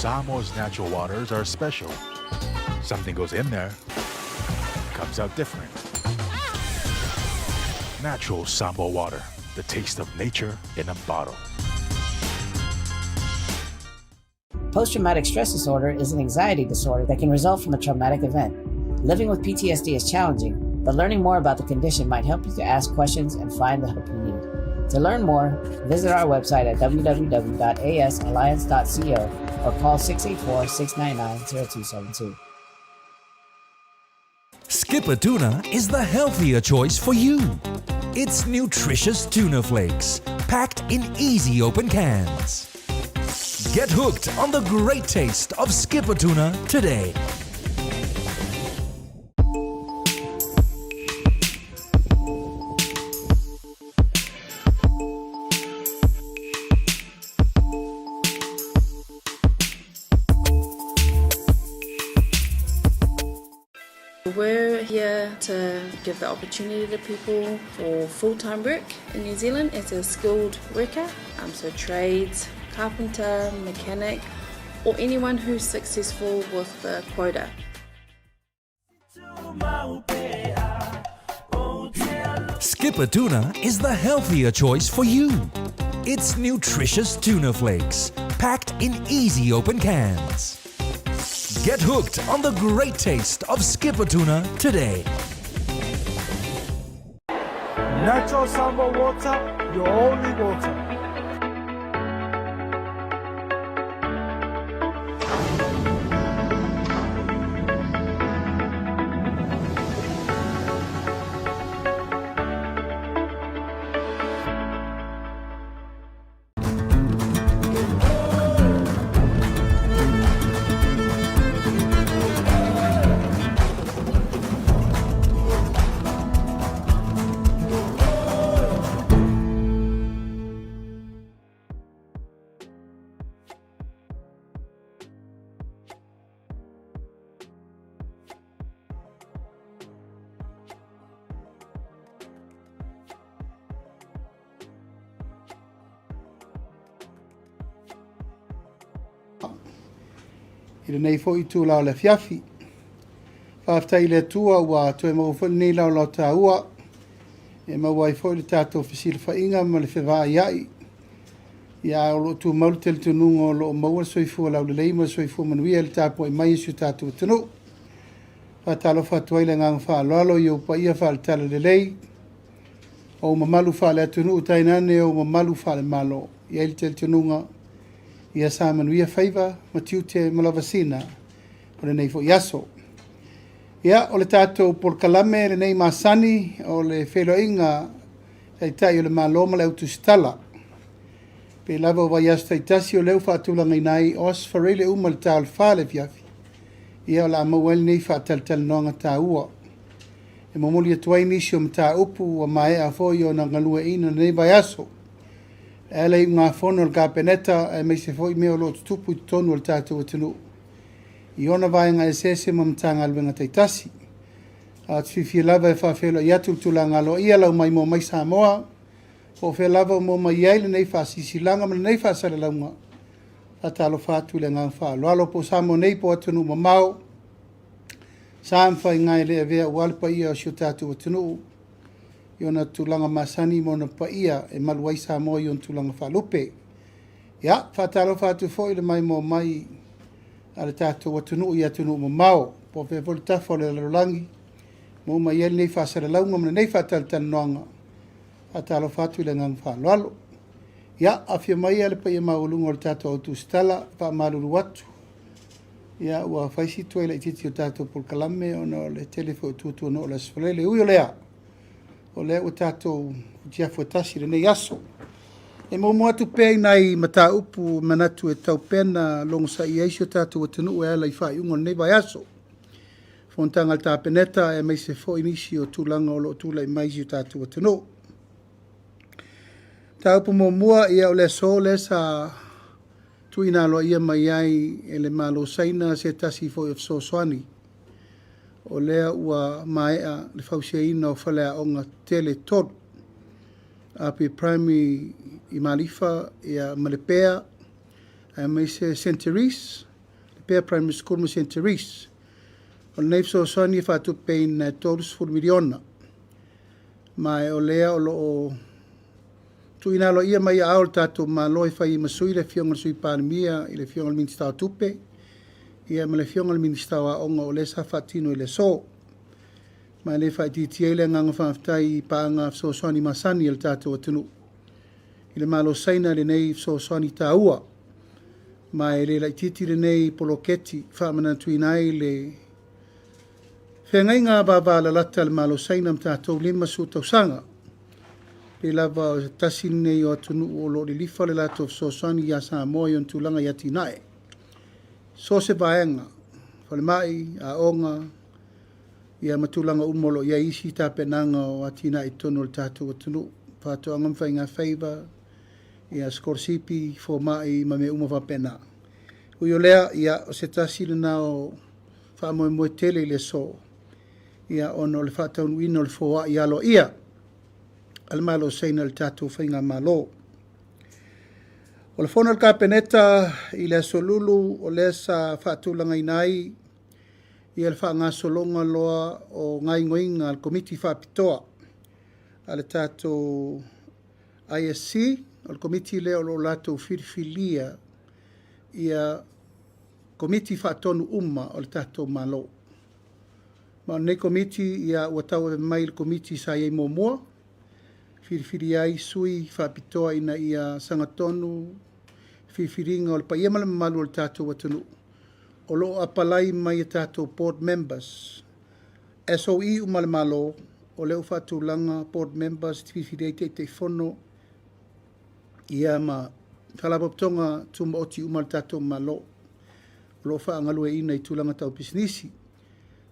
Samoa's natural waters are special. Something goes in there, comes out different. Natural Samoa water, the taste of nature in a bottle. Post-traumatic stress disorder is an anxiety disorder that can result from a traumatic event. Living with PTSD is challenging, but learning more about the condition might help you to ask questions and find the help you need. To learn more, visit our website at www.asalliance.co or call 684-699-0272. Skipper tuna is the healthier choice for you. It's nutritious tuna flakes, packed in easy open cans. Get hooked on the great taste of Skipper tuna today. We're here to give the opportunity to people for full-time work in New Zealand as a skilled worker, so trades, carpenter, mechanic, or anyone who's successful with the quota. Skipper tuna is the healthier choice for you. It's nutritious tuna flakes, packed in easy open cans. Get hooked on the great taste of Skipper tuna today. Natural Samoa water, your only water. I nei fo I tū lau le fiafi. Whaftai le tua ua toe mawhuli nei lau lau tā ua. E mawai fo le tātou whisila whainga ma le whiwaa iai. Ia alo tū maulu tele tunungo lo maua soifua lau le leima soifua manuia le tāpo I mai su tātou tunu. Whatalo whatuai le ngang whaalolo I upa ia whaalitala le lei. O mamalu whaale atunu utainane o mamalu whaale malo. Ia ili tele tununga. Ia sa manuia whaiva matiute malavasina o le nei fo iaso. Ia o le tātou porkalame le nei masani o le Feiloaiga taitai o le maloma le Tusitala. Pe lava o vai asu taitasi o leu whaatulanga inai os Faraile uma le tāo le whale fiafi. Ia o la amaueli nei whaataltala noanga tā ua. E mamuli atuai nisi o mta upu wa mae a foi o na ngalua ina nei vai aso. Ele ngā whono le kāpeneta e mei se foi meo lo tupu I tonu o le tātou atunu. I ona vai ngā esese mamtanga alwenga taitasi. A tuwhiwhi lava e whawhelo I atu tulanga lo ia lau mai mo mai Samoa. O whe lava mo mai iaile nei whasisilanga ma nei Faasalalau. A talo whātu le ngā wha. Loalo po Samoa nei po atunu ma mau. Sāmwhai ngai le vea ualpa ia o sio tātou atunu. Iona tulanga masani mona paia e maluai Samoa iona tulanga whalupe. Ia, whatalo whatu fo le mai mo mai a le tātou atunu I atunu mo mao. Po whe voli tafo le larolangi. Mo mai ele nei Faasalalau ma nei whataltana noanga. Whatalo whatu le ngang whalualo. Ia, afia mai ale paia maulunga o le tātou au Tusitala, wha maruru atu. Ia, ua whaisi tuai la ititi o tātou pulkalame o na le telefo tuatua no o le Faraile ui o lea. O lea ua tātou utiafu atasi le nei aso. E mo atu pei nai mata upu manatu e tau pena longo sa I eisio tātou atanu e ala I whai ungo nei vai aso. Fontanga ta peneta e mai se fo inisi o tūlanga o lo tūla I mai si tātou atanu. Ta upu mo mua ia o le so le sa tuina lo ia mai ai e le malo saina se tasi fo I so soani. O lea ua maea le fauseina o whalea o ngā tele tolu. Apia primary I Malifa ia Malepea, a mai se Centuries, Pea Primary School mo St. Therese. O le neifso soni whātu pein tōrus furu miliona. Mai o lea o lo tu ina lo ia mai a tātou ma loi whai masui le Afioga sui Palemia i le Afioga le Ministau tupe. Ia ma le Afioga le Ministau a onga o le sa whatino i le so. Mai le whai titia le nganga whawhtai paanga so soni masani il tātou atunu. I le malo saina le nei so soni tā ua. Mai le lai titi le nei poloketi whamana tuinai le whengai ngā bāwā la lata le malo saina tātou lima su tausanga. Pe lava o tasi nei o atunu o lo le lifa le lato so soni ia Samoa i on tūlanga i ati nae. So se vaenga, whale mai, a onga, ia matulanga umolo ia isi tā penanga o ati nae tonu le tātou atunu. Pātou angam whai ngā whaiva, ia skorsipi, fo mai, ma me umawa pena. Ui o lea, ia o se tasi le nao wha moe tele le so. Ia ono le whātaunu ino le fōa i alo ia. Al malo seina le tātou whainga malo. O le whona le kāpeneta i le solulu o le sa whātulanga inai i le wha ngā solonga loa o ngai ngoinga al komiti whāpitoa. A le tātou ISC, o le komiti leo lo lātou whiriwhilia i a komiti whātonu o le tātou malo. Ma nei komiti ia ua tau e mai le komiti sa iei mōmua. Whiriwhiri ai sui whapitoa ina ia sangatonu. Whiriwhiringa o le pa ia malu o le tātou atunu. O lo apalai mai e tātou board members. SOE umale malo o leo whatulanga board members whiriwhiri ai te whono. Ia ma whalapoptonga tuma oti umale tātou malo. O lo whaangalue ina i tūlanga tau pisnisi.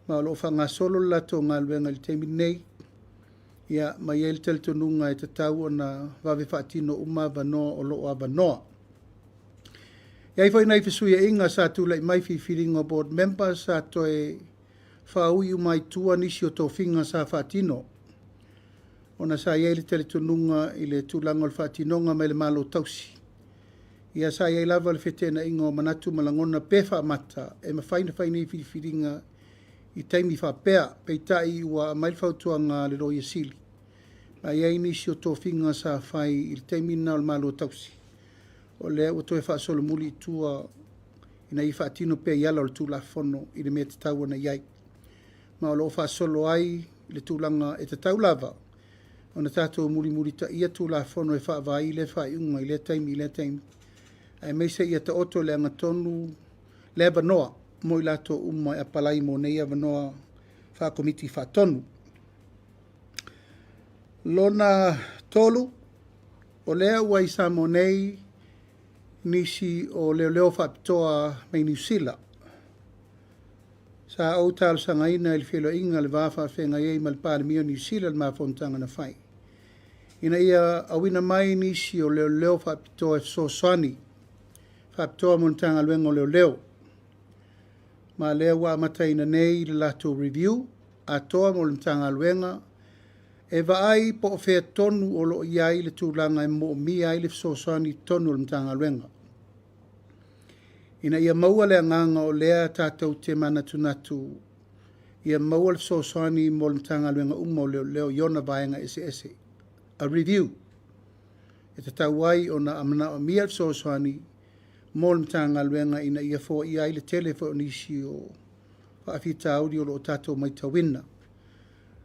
Ma lo fa ngā solo lato ngā luenga li teimi nei. Ia mai el tel tonunga e te tau o na wawe whaatino uma wanoa o loo a wanoa. Ia i whai nei whasuia inga sa tūlai mai whiwhiringa board members sa toe whaui umai tua nisi o tō whinga sa whaatino. O na sa iei le tel tonunga i le tūlanga o le whaatinonga mai le malo tausi. Ia sa iei lava le whetena inga o manatu malangona pefa mata e mawhaina whainei whiwhiringa i taimi whapea peitai ua mailwhautua ngā le roi asili. A iei nisi o tō whinga sa whai i le taimi nā o malo tausi. O lea ua toe whaasolo muli i tua ina i whaatino pia iala o le tūla whono i le mea te tau ana iai. Ma o loo whaasolo ai i le tūlanga e te tau lava. O na tātou muli ta ia tūla whono e whaavai i le whaiunga i le taimi. A meise ia ta oto le angatonu le vanoa. Mo i lato umai a palai mo nei avanoa wha komiti whatonu. Lona tolu, o lea ua i Samoa nei nisi o leo whapitoa mai New Zealand. Sa au tālu sangaina ili Feiloaiga le vāwha whenga iei ma le Palemia New Zealand ma whontanga na whai. Ina ia awina mai nisi o leo whapitoa e Soswani. Whapitoa montanga luenga o leo. Ma lea wa mataina nei le lato review, a toa mo le mtanga luenga, e vaai po whea tonu o lo iai le tūlanga e mo mi ai le fsosani tonu o le mtanga luenga. Ina ia maua le nganga o lea tātou te mana tunatu, ia maua le fsosani mo le mtanga luenga umo leo iona vaenga ese. A review. E te tauai o na amana o mia le fsosani, mo le mtanga luenga ina ia fo ia i le telefo nisi o whaafita audi o lo tātou mai tawina.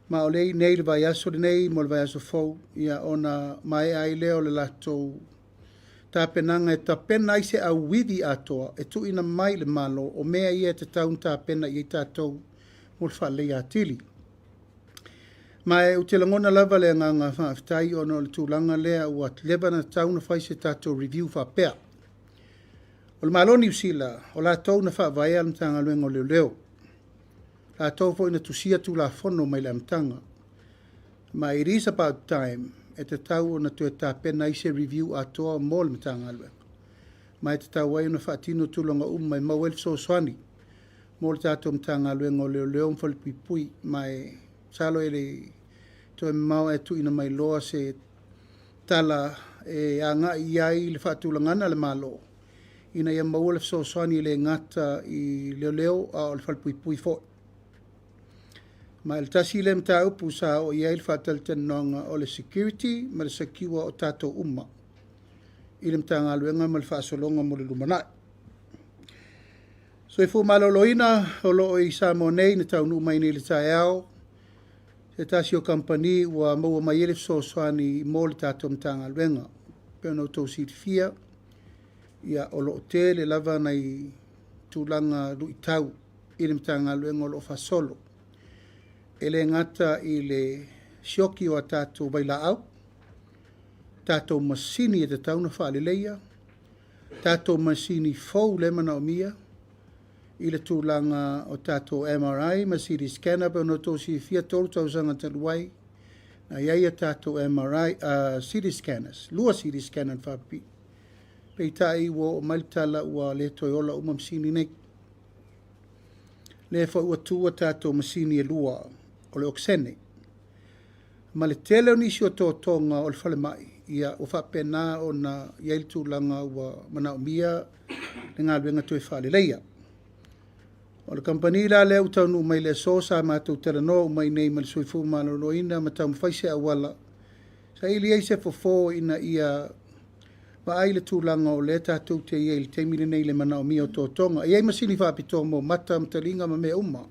Ma o lei nei le vai aso le nei mo le vai aso fau ia ona mai ai leo le latou tāpenanga e tāpena i se au widi atoa e tu ina mai le malo o mea ia te taun tāpena i tātou mo le whalei atili. Ma e utelangona lava le nganga whaafitai o no le tūlanga lea ua leva na tauna whai se tātou review whapea. O le malo New Zealand, o la tau na whaavaya al mtanga luenga o leo. La tau fo ina tusia tu la fono mai le mtanga. Ma it is about time e te tau o na tue tāpena i se review atoa mo le mtanga luenga. Ma e te tau wai na whaatino tulonga mai mawel so swani. Mo le tātou mtanga luenga o leo mfalipipui ma e salo ele toe mau e tu ina mai loa se tala e anga iai le whaatulangana le malo. ina ia maua le fesoasoani le ngata i leo a o le falpuipui fo'i. Ma le tasi le mataupu sa o ia i le fa'atalitanoga o le security ma le sakiua o tatou uma i le matagaluega ma le fa'asologa mo le lumana'i. So e fumaloloina o lo'o i Samoa nei na taunuu mai nei le taeao se tasi o kampani ua maua mai e le fesoasoani mo le tatou matagaluega pe ona outou silifia ia o lo'o te le lava nei tulaga lu'itau i le matagaluega o lo'o fasolo e le ngata i le sioki o a tātou vaila'au, tātou masini e te tauna whaaleleia, tātou masini fau le manaomia, i le tūlanga o tātou MRI, ma CD scanner, pa no tō si fia tōru tausanga taluai, na iaia tātou MRI, CD scanners, lua CD scanner whapi. Pei tai wo o mailitala ua le toiola uma masini nei. Le fa ua tua tātou masini e lua, o le oksene. Ma le tele o nisi o tōtonga o le whale mai, ia o whapena o na iail tūlanga ua manaomia, le ngā luenga tue whale leia. O le kampani la le utaunu mai le sosa mātou terano mai nei ma le soifu maloloina ma tau mwhaise awala. Sa ili eise fofo ina ia ma ai le tūlanga o le tātou te iail te mire nei le manaomia o tōtonga. Iai masini whapito mo mata mtalinga ma mea uma.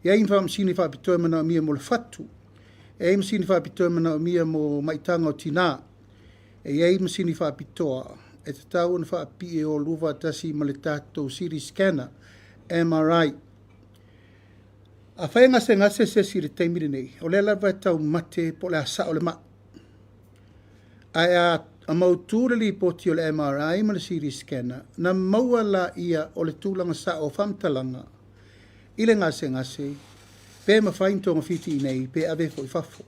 Iai masini whapito manaomia mo le fatu. Iai masini whapito manaomia mo maitanga o tina. Iai masini whapitoa e te tau na whapie o luva tasi ma le tātou CD scanner. MRI. A whai ngase se si le teimire nei. O le lawa tau mate po le asa o le ma. Ai a mautūre li poti o le MRI ma le CD scanner. Na maua la ia o le tūlanga sa o whamtalanga. I le ngase. Pe ma whain tonga fiti nei. Pe ave fo i fafo.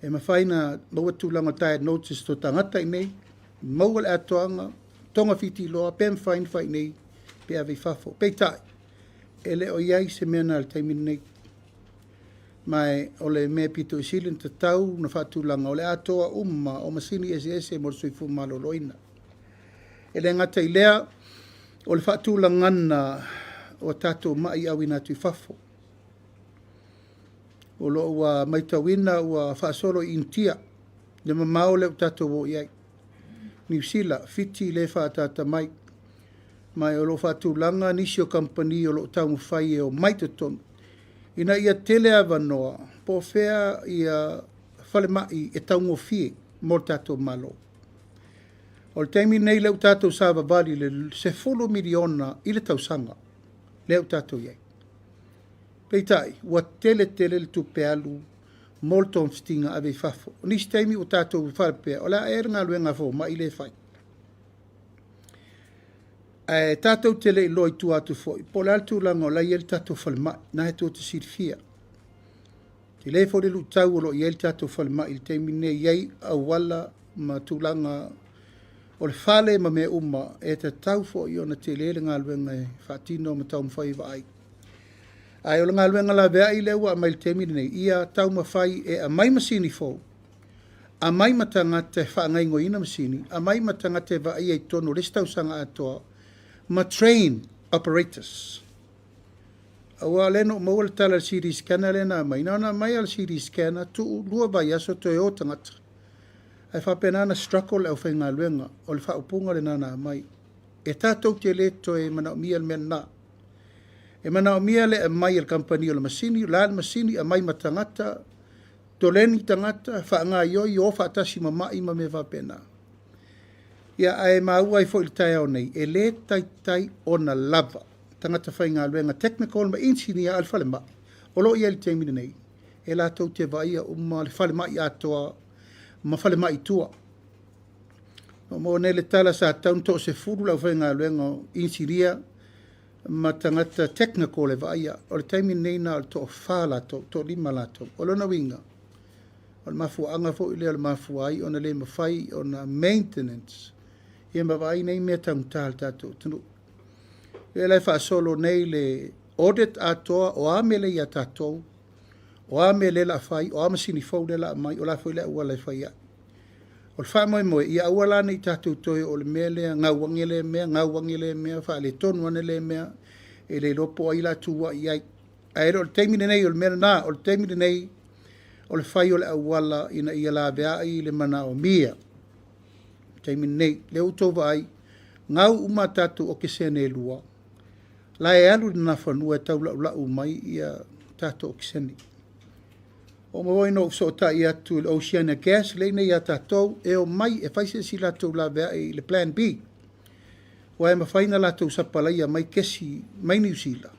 E ma whai na maua tūlanga tae notice to tangata i nei. Maua le atoanga. Tonga fiti loa. Pe ma whain whai nei. Pe ave fafo. Pe tai. E le o iai se mea na le taimine nei. Mai o le mea pito i silin te tau na whatulanga. O le atoa umma o masini SS mo le soifu maloloina. E le ngata i lea o le whatulanga na o tatou mai au ina tui fafo. O lo ua maitawina ua whaasolo i intia. Le mamao le o tatou o iai. New Zealand, fiti le whaatata mai. Mai o lo whatulanga nisi o kampani o lo tau mwhai e o maitaton. Ina ia tele avanoa, po fea ia whale mai e tau ngofie mo tatou malo. O le teimi nei leu tatou sāwa vali le 10 miliona i le tausanga. Leu tatou iei. Peitai, ua tele le tupe alu mo le tom stinga ave fafo. Nisi teimi o tatou whalpea, o la ngā luenga fo ma i le whai. Tātou tele i loi tu atu foi. Po le altu langa o la iel tātou whalma, na he tō te sirfia. Te le fo le lu tau o lo iel tātou whalma il te mine iei au wala ma tūlanga o le whale ma mea uma e te tau fo i ona te lele ngā luenga e whaatino ma tau mwhai wa ai. Ai o le ngā luenga la vea i lewa a mai le te mine nei. Ia tau mawhai e a mai masini fo. A mai matanga te whaangai ngoina masini. A mai matanga te wa ai e tono listau sanga atoa. Ma train operators. Awa leno maua le tala CD scanner lena mai. Nana mai al CD scanner tu lua vai aso to e o tangata. Ai whapenana struggle au whainga luenga o le whaupunga le nana mai. E tātou te le to e mana o mia le mena. E mana o mia le mai al kampani o le masini, la masini a mai matangata, toleni tangata, whaanga ioi o whaatasi mamai ma me whapena. Ia ai maua i fo il tai au nei, e le tai o na lava. Tangata whainga luenga technical ma insinia al whale mai. O lo ia li te mine nei. E la tau te vaia o ma le whale mai atoa, ma whale mai tua. O mo ne le tala sa taun to se furu lau whainga luenga insinia ma tangata technical e vaia. O le taimine nei na al to whala to lima lato. O lona winga. O le mafua anga fo ile o le mafua ai, o na le mawhai, o na maintenance. Ia mawai nei mea tauntal tātou tunu. E lai whaasolo nei le audit atoa o amele ia tātou, o amele la whai, o amasini fau le la mai, o la whai le ua lai whai ia. O le wha moe ia awala nei tātou toi o le mea lea, ngauwangi le mea, wha le tonu ane le mea, e le lopo ai la tuwa iai. Aero, o le teimine nei, o le mea nā, o le teimine nei, o le whai o le awala ina ia la vea ai le mana o mia. Teimine nei, le utova ai, ngau uma tātou o ke sene lua. La e alu na whanua e tau lau mai ia tātou o ke sene. O mawai no so ta ia tu le Oceania Gas le nei ia tātou e o mai e whaise si lātou la vea e le Plan B. Wa e mawhaina lātou sapalai a mai kesi, mai New Zealand.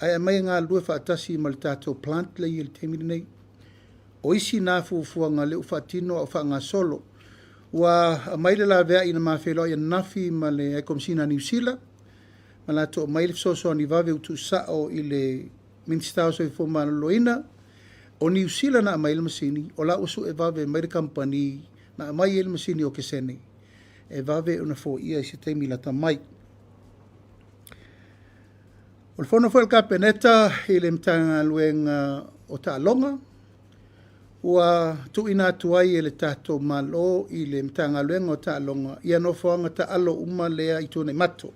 Ai a mai ngā lua whaatasi ma le tātou plant le i le temiri nei. O isi nā fuafua leu whaatino au wha ngā solo. Wa a mai le la vea ina maa Feiloaiga nafi ma le Ekomsina New Zealand. Ma lātou mai le soso ni vave utu sao i le Minister o fo ma loina. O New Zealand na mai le masini, o la usu e vave mai le company na mai le masini o ke sene. E vave una fo ia i se teimi la tamai. O le fono foi le kapeneta i le mtanga luenga o Taalonga. Ua tu ina tuai e le tato malo i le mtanga luenga o Taalonga. Ia no foanga ta alo uma lea i tone mato.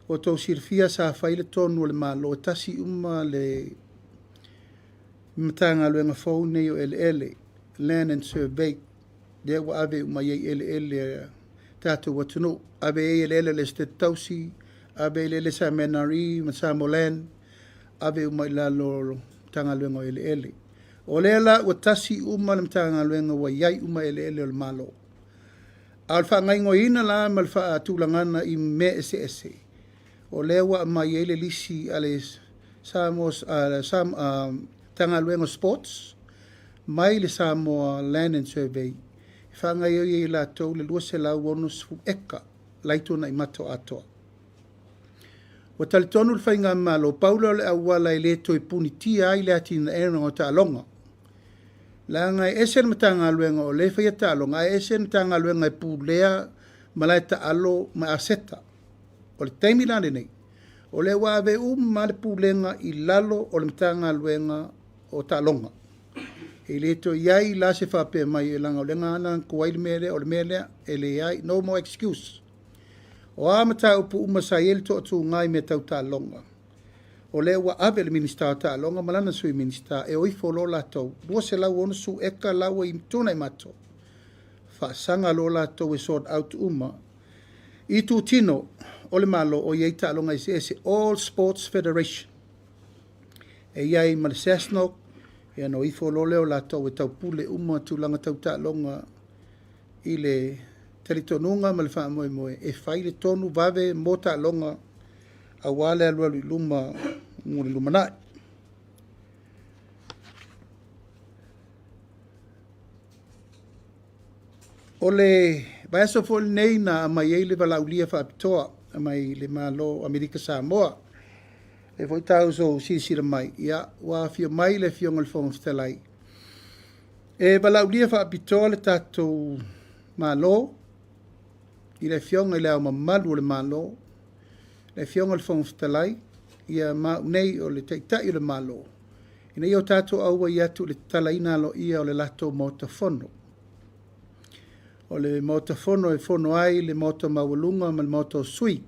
O tau sirfia sa faile tonu le malo o tasi uma le mtanga luenga fau nei o ele Land and Survey. Dea wa ave uma yei ele tato watunu. Ave ele le stet tausi. Ave ele sa menari, masamo land. Ave uma ilalo tanga luenga o ele. O lela wa tasi uma le mtanga luenga wa yai uma ele o le malo. Alfa ngaingo ina la malfa tulangana i me ese. O lewa ma yele lisi ale Samoa tanga luenga sports. Mai le Samoa Land and Survey. Whanga i la tau le lua se lau ono sfu eka. Laito na i mato atoa. Wa talitonu le whainga malo. Paula le awala i leto i punitia ai le atina ena o Taalonga. La ngai esen matanga luenga o le whaia Taalonga. A esen matanga luenga i pūlea malai taalo ma aseta. O le teimi lane nei. O le wawe ma le pūlenga i lalo o le matanga luenga o Taalonga. E leto iai la se whape mai e langa o lenga ana kuai le mele o le mele e le iai no more excuse. O amata upu umasa ele to atu ngai me tau Taalonga. O le wa ave le minister o Taalonga malana sui minister e oi folo la tau. Dua se lau onu su eka lau i tuna i mato. Faasanga lo la tau e sort out uma. I tu tino o le malo o iei Taalonga i se All Sports Federation. E iai ma le sesnok e ano i folo leo la tau e tau pule uma tulanga tau Taalonga i le teritonunga ma le wha moe e whai le tonu vave mo Taalonga a wale alua lui luma ngure lumanai. O le vaeso fol nei na mai e le Laaulia Faapitoa mai le malo Amerika Samoa. E foi tau so sisira mai ia wa fio mai le fionga le fonga ftelai. E Laaulia Faapitoa le tatou malo i le fionga i le au mamalu le malo. Le fionga le fonga ftelai ia ma nei o le teitai le malo. Ina i o tatou aua i atu le talaina lo ia o le lato motafono. O le motafono e fono ai le moto mawalunga ma le moto sui.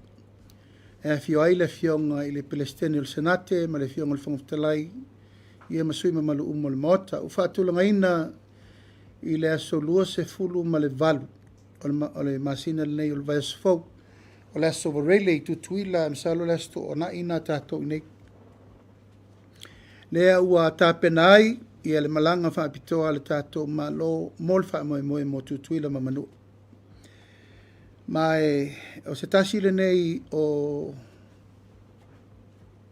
E Afioga ile fionga i le Palestini o le senate ma le fionga le fonga ftelai ia masui ma malu umo le mota. U whaatulanga ina i le aso lua se fulu ma le valu. O le masina le nei o le vaesfou. O le aso Faraile i tutuila msalo le asto o na ina tatou inei. Lea ua tāpena ai ia le malanga Faapitoa le tatou malo mo le whaamoe mo tutuila ma manu. Mai o se tasi le nei o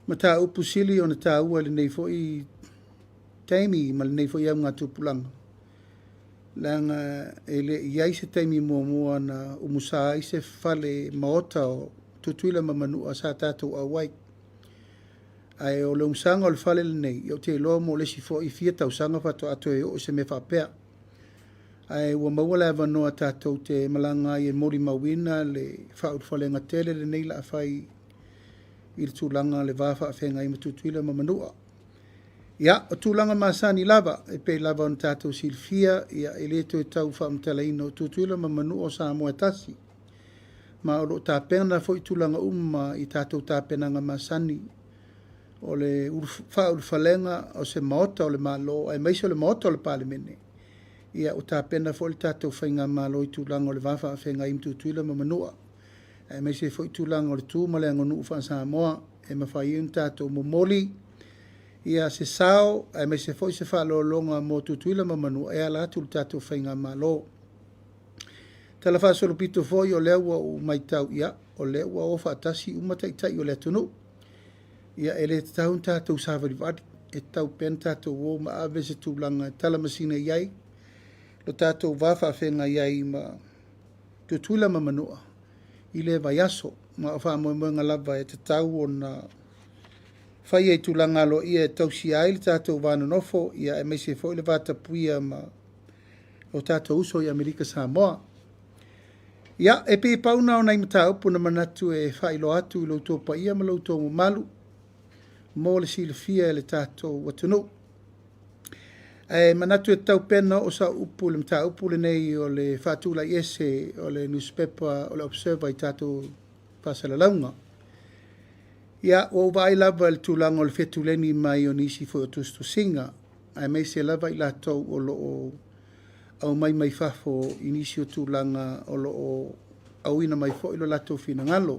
mata upu sili o na tā ua le nei fo i taimi ma le nei fo i au ngā tupulanga. Langa e le iai se taimi mua na umusa i se fale maota o tutuila ma manu a sa tatou awai. Ai o le umsanga o le fale le nei, i o te loa mo le si fo i fia tausanga fato ato e o se me whapea. Ai ua maua le avanoa tatou te malanga i e mori mawina le whaut fale ngatele le nei la awhai i le tūlanga le wafa a whenga i matutuila ma manua. Ia, o tūlanga masani lava, e pe lava on tātou silfia, ia e le to e tau whaamtalaina o tūtuila ma manu o Samoa tasi. Ma o lo tāpena fo i tūlanga i tātou tāpenanga masani, o le whalenga o se maota o le malo, ai maise o le maota o le palemene. Ia o tāpena fo i tātou whainga malo i tūlanga o le wafa a whenga im tūtuila ma manua. Ai maise fo i tūlanga o le tū ma le angonu ufa Samoa, e mawhai un tātou momoli, ia se sao, ai mai se foi se whalo longa mo tutuila ma manu, e ala atu tātou whainga malo. Tala whasoro pito foi o lewa o mai tau ia, o lewa o whaatasi umataitai o le tunu. Ia e le taun tātou sāwari wadi, e tau pen tātou o ma ave se tūlanga tala masina iai, lo tātou wafa whenga iai ma tutuila ma manua, i le vai aso, ma o wha moe lava e te tau o na whai e tūlanga lo ia e tausi ai le tātou wāna nofo, ia e mai se fo i le vāta puia ma o tātou uso i Amerika Samoa. Ia, e pe pauna o nai mata upu na manatu e whailo atu i loutou pa ia ma loutou mo malu, mo le silafia e le tātou watunu. E manatu e tau pena o sa upu le mata upu le nei o le whātula iese o le newspaper o le observer i tātou Faasalalau. Ia, o vai lava le tūlanga o le whetuleni mai o nisi fo o tustu singa, ai mai se lava i lātou o lo o au mai fafo i nisi o tūlanga o lo o au ina mai fo i lo lātou whina ngalo.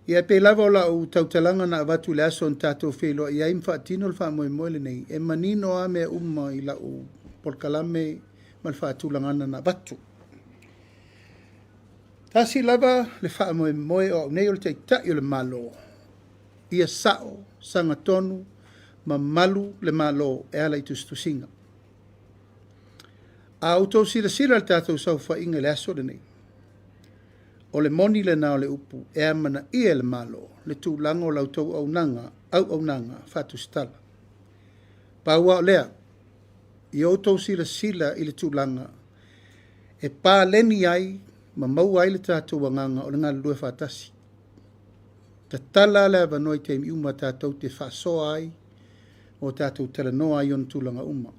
Ia pe lava o la o tautalanga na avatu le aso on tātou whelo, ia im whaatino le wha moe moe nei, e manino a mea i la o polkalame ma le whaatulanga na avatu. Tasi lava le wha moe o nei o le teitai o le malo. Ia sao, sanga tonu, ma malu le malo e ala i tustusinga. A autou sila le tātou sau whainga le aso le nei. O le moni le nao le upu, e amana ia le malo, le tūlanga o lautou au nanga, Tusitala. Paua o lea, i autou sila i le tūlanga, e pā leni ai, ma mau ai le tātou wanganga o le ngā lue whātasi. Ta tala le avanoi te iuma tātou te whasoa ai o tātou tala noa ai on tūlanga uma.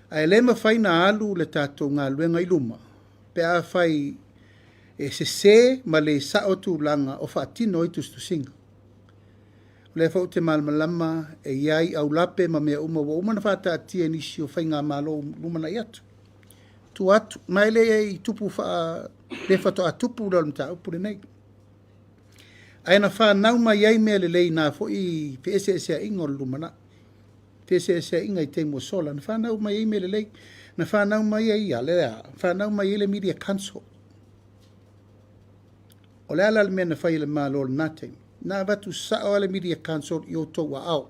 Ai le mawhaina alu le tātou ngā luenga i luma, pe a whai e se ma le sao tūlanga o whaatino i tustusinga. Le whau te malmalama e iai au lape ma mea uma wa umana whata atia nisi o whainga malo lumana i atu. Tu atu, mai le i tupu wha, le whato a tupu ura mta upure nei. Aina whanau mai ai mea le lei nā fo i PSSA ingo lumana. PSSA inga i te mua sola. Na whanau mai ai mea le lei. Na whanau mai ai alea. Whanau mai ai le media council. O le ala le mea na whai le maa lor nate. Nā watu sao le media council i o tau wa au.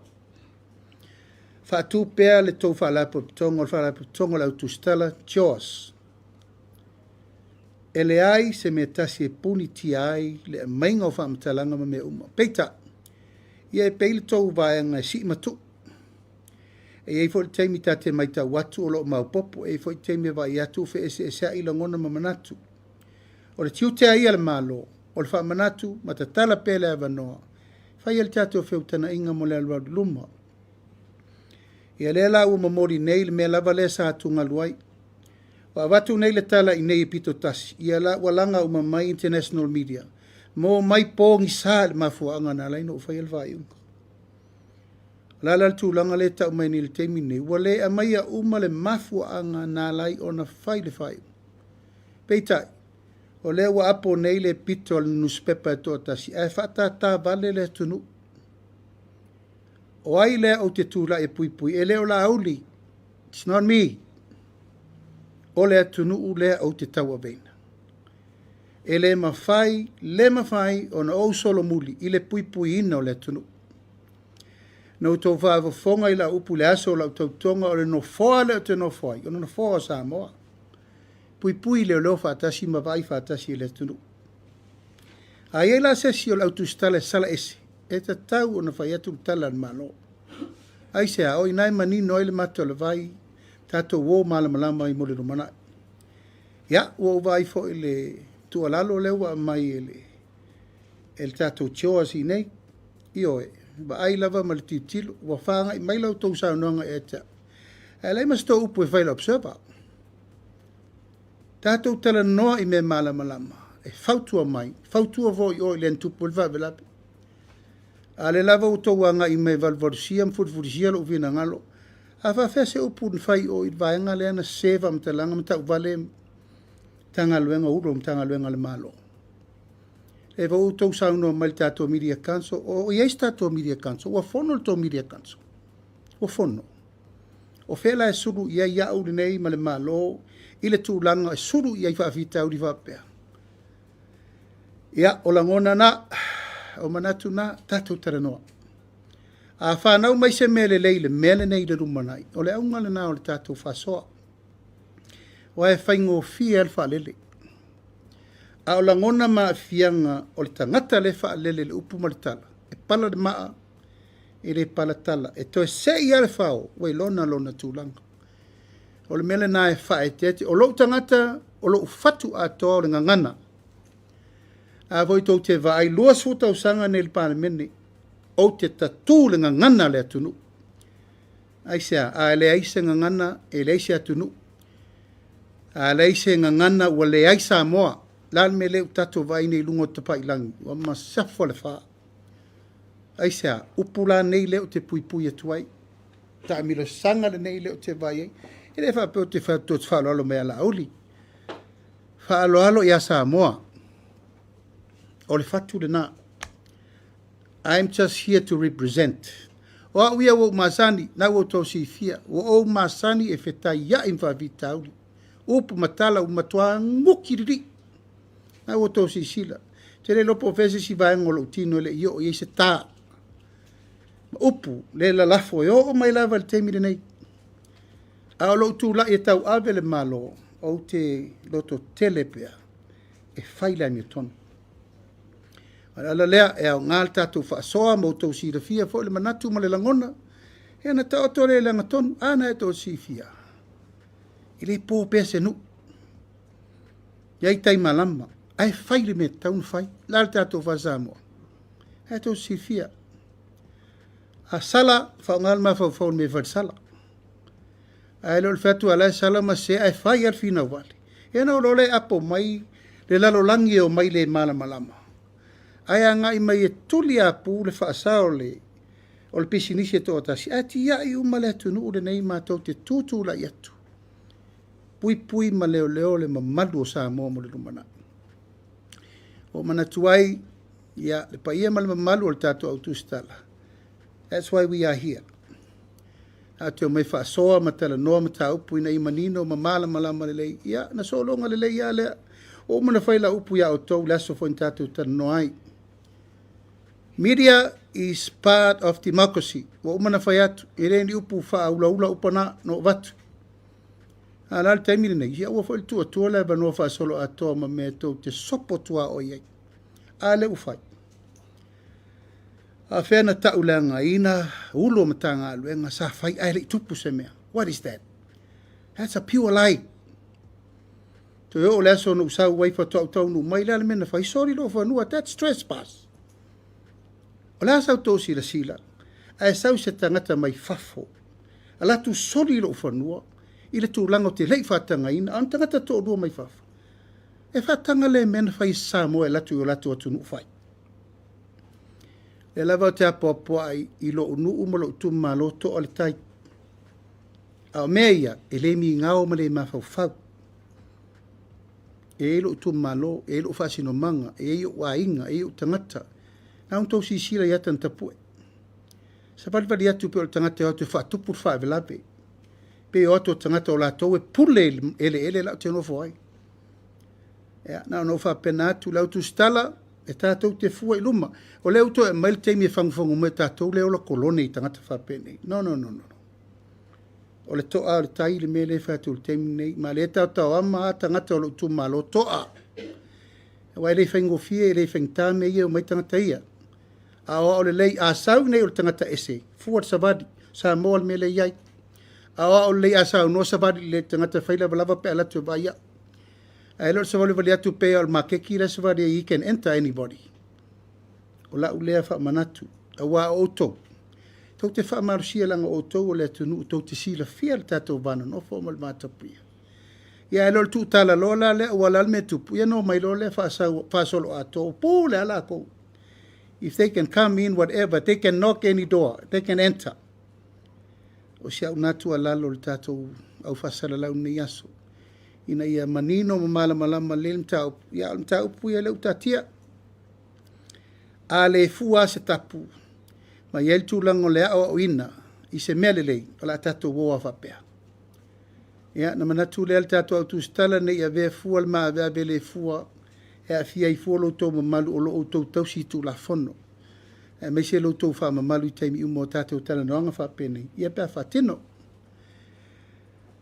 Whaatu pēr le tau whaalapo pitongo, whaalapo pitongo lau Tusitala, Jaws. E le ai se me tasi e puni ti ai le mainga o whaamatalanga ma me uma. Peita, ia e peile tau vaenga e si matu. E ei fo le teimi ta te maita watu o lo maupopo, e fo le teimi vai atu fe ese esa ila ngona ma manatu. O le tiu te ai ala malo, o le wha manatu, ma ta tala pele avanoa. Whai el tatu o whiutana inga mo le alwa luma. Ia le la ua mamori nei le mea lava le sa atu ngaluai. Wa watu nei le tala i nei pito tasi. Ia la walanga uma mai international media. Mo mai pōngi sa le mafuanga na laino o whai el vai unga. Lala le tūlanga le tau mai ni le teimi nei. Wa le a mai a uma le mafuanga na lai o na whai le whai. Peitai. O le wa apo nei le pito al newspaper to tasi. E whata ta vale le tunu. O ai le o te tūla e pui pui. E le o la auli. It's not me. O le atunu u le o te taua veina. E le mawhai o na o solo muli. I le pui pui ina o le atunu. No tau whaava whonga i la upu le aso o la tau tonga o le no whoa le o te no whai. O no whoa Samoa. Pui pui le o leo whaatasi ma vai whaatasi i le atunu. A ie la sesi o la Tusitala sala ese. E ta tau o na whai atu tala na malo. Ai se a oi nai mani noi le mato le vai. Tato wo malamalama i mole romana. Ya, wo vai fo ile tualalo lewa mai ele. El tato choa si nei. Io e. ba ai lava ma le titilo ua fāgai mai lau tou saunoaga e te e lai ma sto upu e faila observer tatou talanoa i me malamalama e fautua mai fautua foi o i le antupu le vaavelape a le lava outou aga i me valvalusia ma fulifulisia loo vinagalo a faafea se upu na fai o i le vaega le ana seva ma talaga ma taʻuvale tagaluega ulo ma tagaluega le malo e va outou saunoa mai le tatou media council o iai se tatou media council ua fono le tou media council ua fono o fela e suru iai aʻu lenei ma le malo i le tulaga e suru iai faafitau li faapea ia o lagona na o manatu na tatou talanoa a whanau mai se mele leile mele nei le rumanai o le aunga le nao le tatou whasoa o e whaingo fia le whaalele a o langona ma fianga o le tangata le whaalele le upu maritala e pala le maa e le pala tala e toe se ia le whao wei lona tūlanga o le mele na e whae tete o lo tangata o lo ufatu atoa o le ngangana a voi tau te vai lua suta usanga nei le palemene o te tatu le ngangana le atunu ai sea a le aise ngangana e le aise atunu a le aise ngangana ua le aise Samoa la me le tatu vai nei lungo te pailangi ua masafo le wha ai sea upula nei le o te pui atuai ta amilo sanga le nei le o te vai e le wha peo te whatu te whaalo mea Lauli whaalo ia Samoa o le fatu le na I'm just here to represent o ia wo masani na wo to si fia o masani e fetai ya in favitauli upu matala u matwa ngukiri na wo to si sila tele lo professor si vai ngolo tino le yo ye se ta upu le la lafo yo mai lava le temi nei a lo tu la e tau ave le malo o te loto telepea e faila mi ton ala lea e au ngal tatu whaasoa mo tau si rafia fo le manatu ma le langona e ana tau tore le ngaton ana e tau si fia i le po pese nu iai tai malama ai faile me tau fai la tatu whaasamoa e tau si fia a sala whaungal ma whau me sala ai lo le fatu ala sala ma se ai fai al fina wale e na o le apo mai le lalolangi o mai le malamalama ai anga i mai e tuli a pu le whaasao le o le pisinisi e tō atasi a ti ia i uma le atunu ure nei mātou te tūtū la i atu pui ma leo le mamalu o Samoa mo le rumana o manatuai ia le paia ma le mamalu o le tātou au Tusitala that's why we are here a te o mai whaasoa ma tala noa ma tā upu ina i manino ma mala malama le lei ia na solonga le lei ia lea o mana whaila upu ia o tau laso fo in tātou tala noa ai Media is part of democracy. Wa umana fayatu ireni upu fa ula upana no vatu. Ala te mire nei ia wa fo tu to la ba no fa solo ato ma me to te sopo tua o ye. Ale u fai. A fena ta ulanga ina ulo matanga luenga sa fai ai tupu se mea. What is that? That's a pure lie. To yo le so no sa wai fa to no mai la me na fai sorry lo fa no that's trespass. O la sau tō sila, a sau se tangata mai fafo. A la tu sori lo whanua, i le tūlanga te lei whatanga ina, an tangata tō rua mai fafo. E whatanga le mena whai Samoa e latu o latu atu nuu whai. Le lava te apoapoa i lo unu umalo tu malo to o le tai. A o mea ia, e le mi ngao ma le mawhau whau. E lo tu malo, e lo whasino manga, e o wainga, e o tangata. Ang tau si sila yatan tapue. Sa palipali atu pe o tangata o te whaatupur whaavelape. Pe o ato tangata o la tau e pule ele lau te nofo ai. Na o nofa pena atu lau Tusitala e tātou te fua i luma. O leo to e mail teimi e whangwhangu me tātou leo la kolone i tangata whapene. No. O le toa o le tai le mele whātou teimi nei. Ma le tau ama a tangata o lo tu malo toa. Wai le whaingo fie, le whaingtame ia o mai tangata ia. A o le lei a sau nei o le tangata ese. Fuat sabadi, Samoa le mele iai. A o le lei a sau no sabadi le tangata whaila walava pe alatu ba ia. A elo sa wale wale atu pe al makeki la sabadi you can enter anybody. O la ulea wha manatu. Awa o tau. Tau te whaamarusia langa o tau o le tunu tau te sila fia le tatou vana no fo mal matapuia. Ia elo tu tala lola le wala me tupu. Ia no mai lole fasolo ato po le ala ko. If they can come in whatever, they can knock any door, they can enter. O sia unatu alalo le tatou au Faasalalau nei aso. Ina ia manino mamala malama le mtau. Ia mtau pu ia le utatia. A le fua se tapu. Ma iel tulango le au ina. I se melelei. Ala tatou woa whapea. Ia na manatu le al tatou au Tusitala nei a vea fua le maa vea vele fua. E a fia I fua lo tau mamalu o lo o tau tau si tu la fono. E me se lo tau wha mamalu I taimi umo tatou tala noanga whapea nei. Ia pia whatino.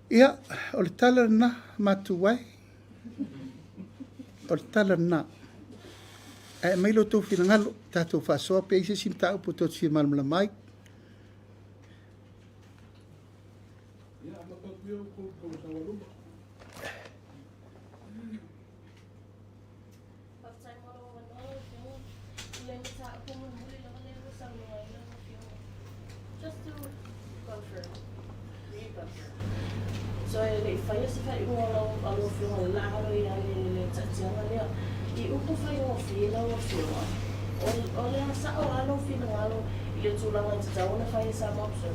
Ia, o le tala na matu wai. O le tala na. E mai lo tau whina ngalo, tātou whasoa pe ise sim tau po tōt whia malamala mai. So le fai se fai uno alo fio la alo ia le tatianga le I upo fai o fio o fio o le sa o alo fio alo I le tulanga te tauna fai some option.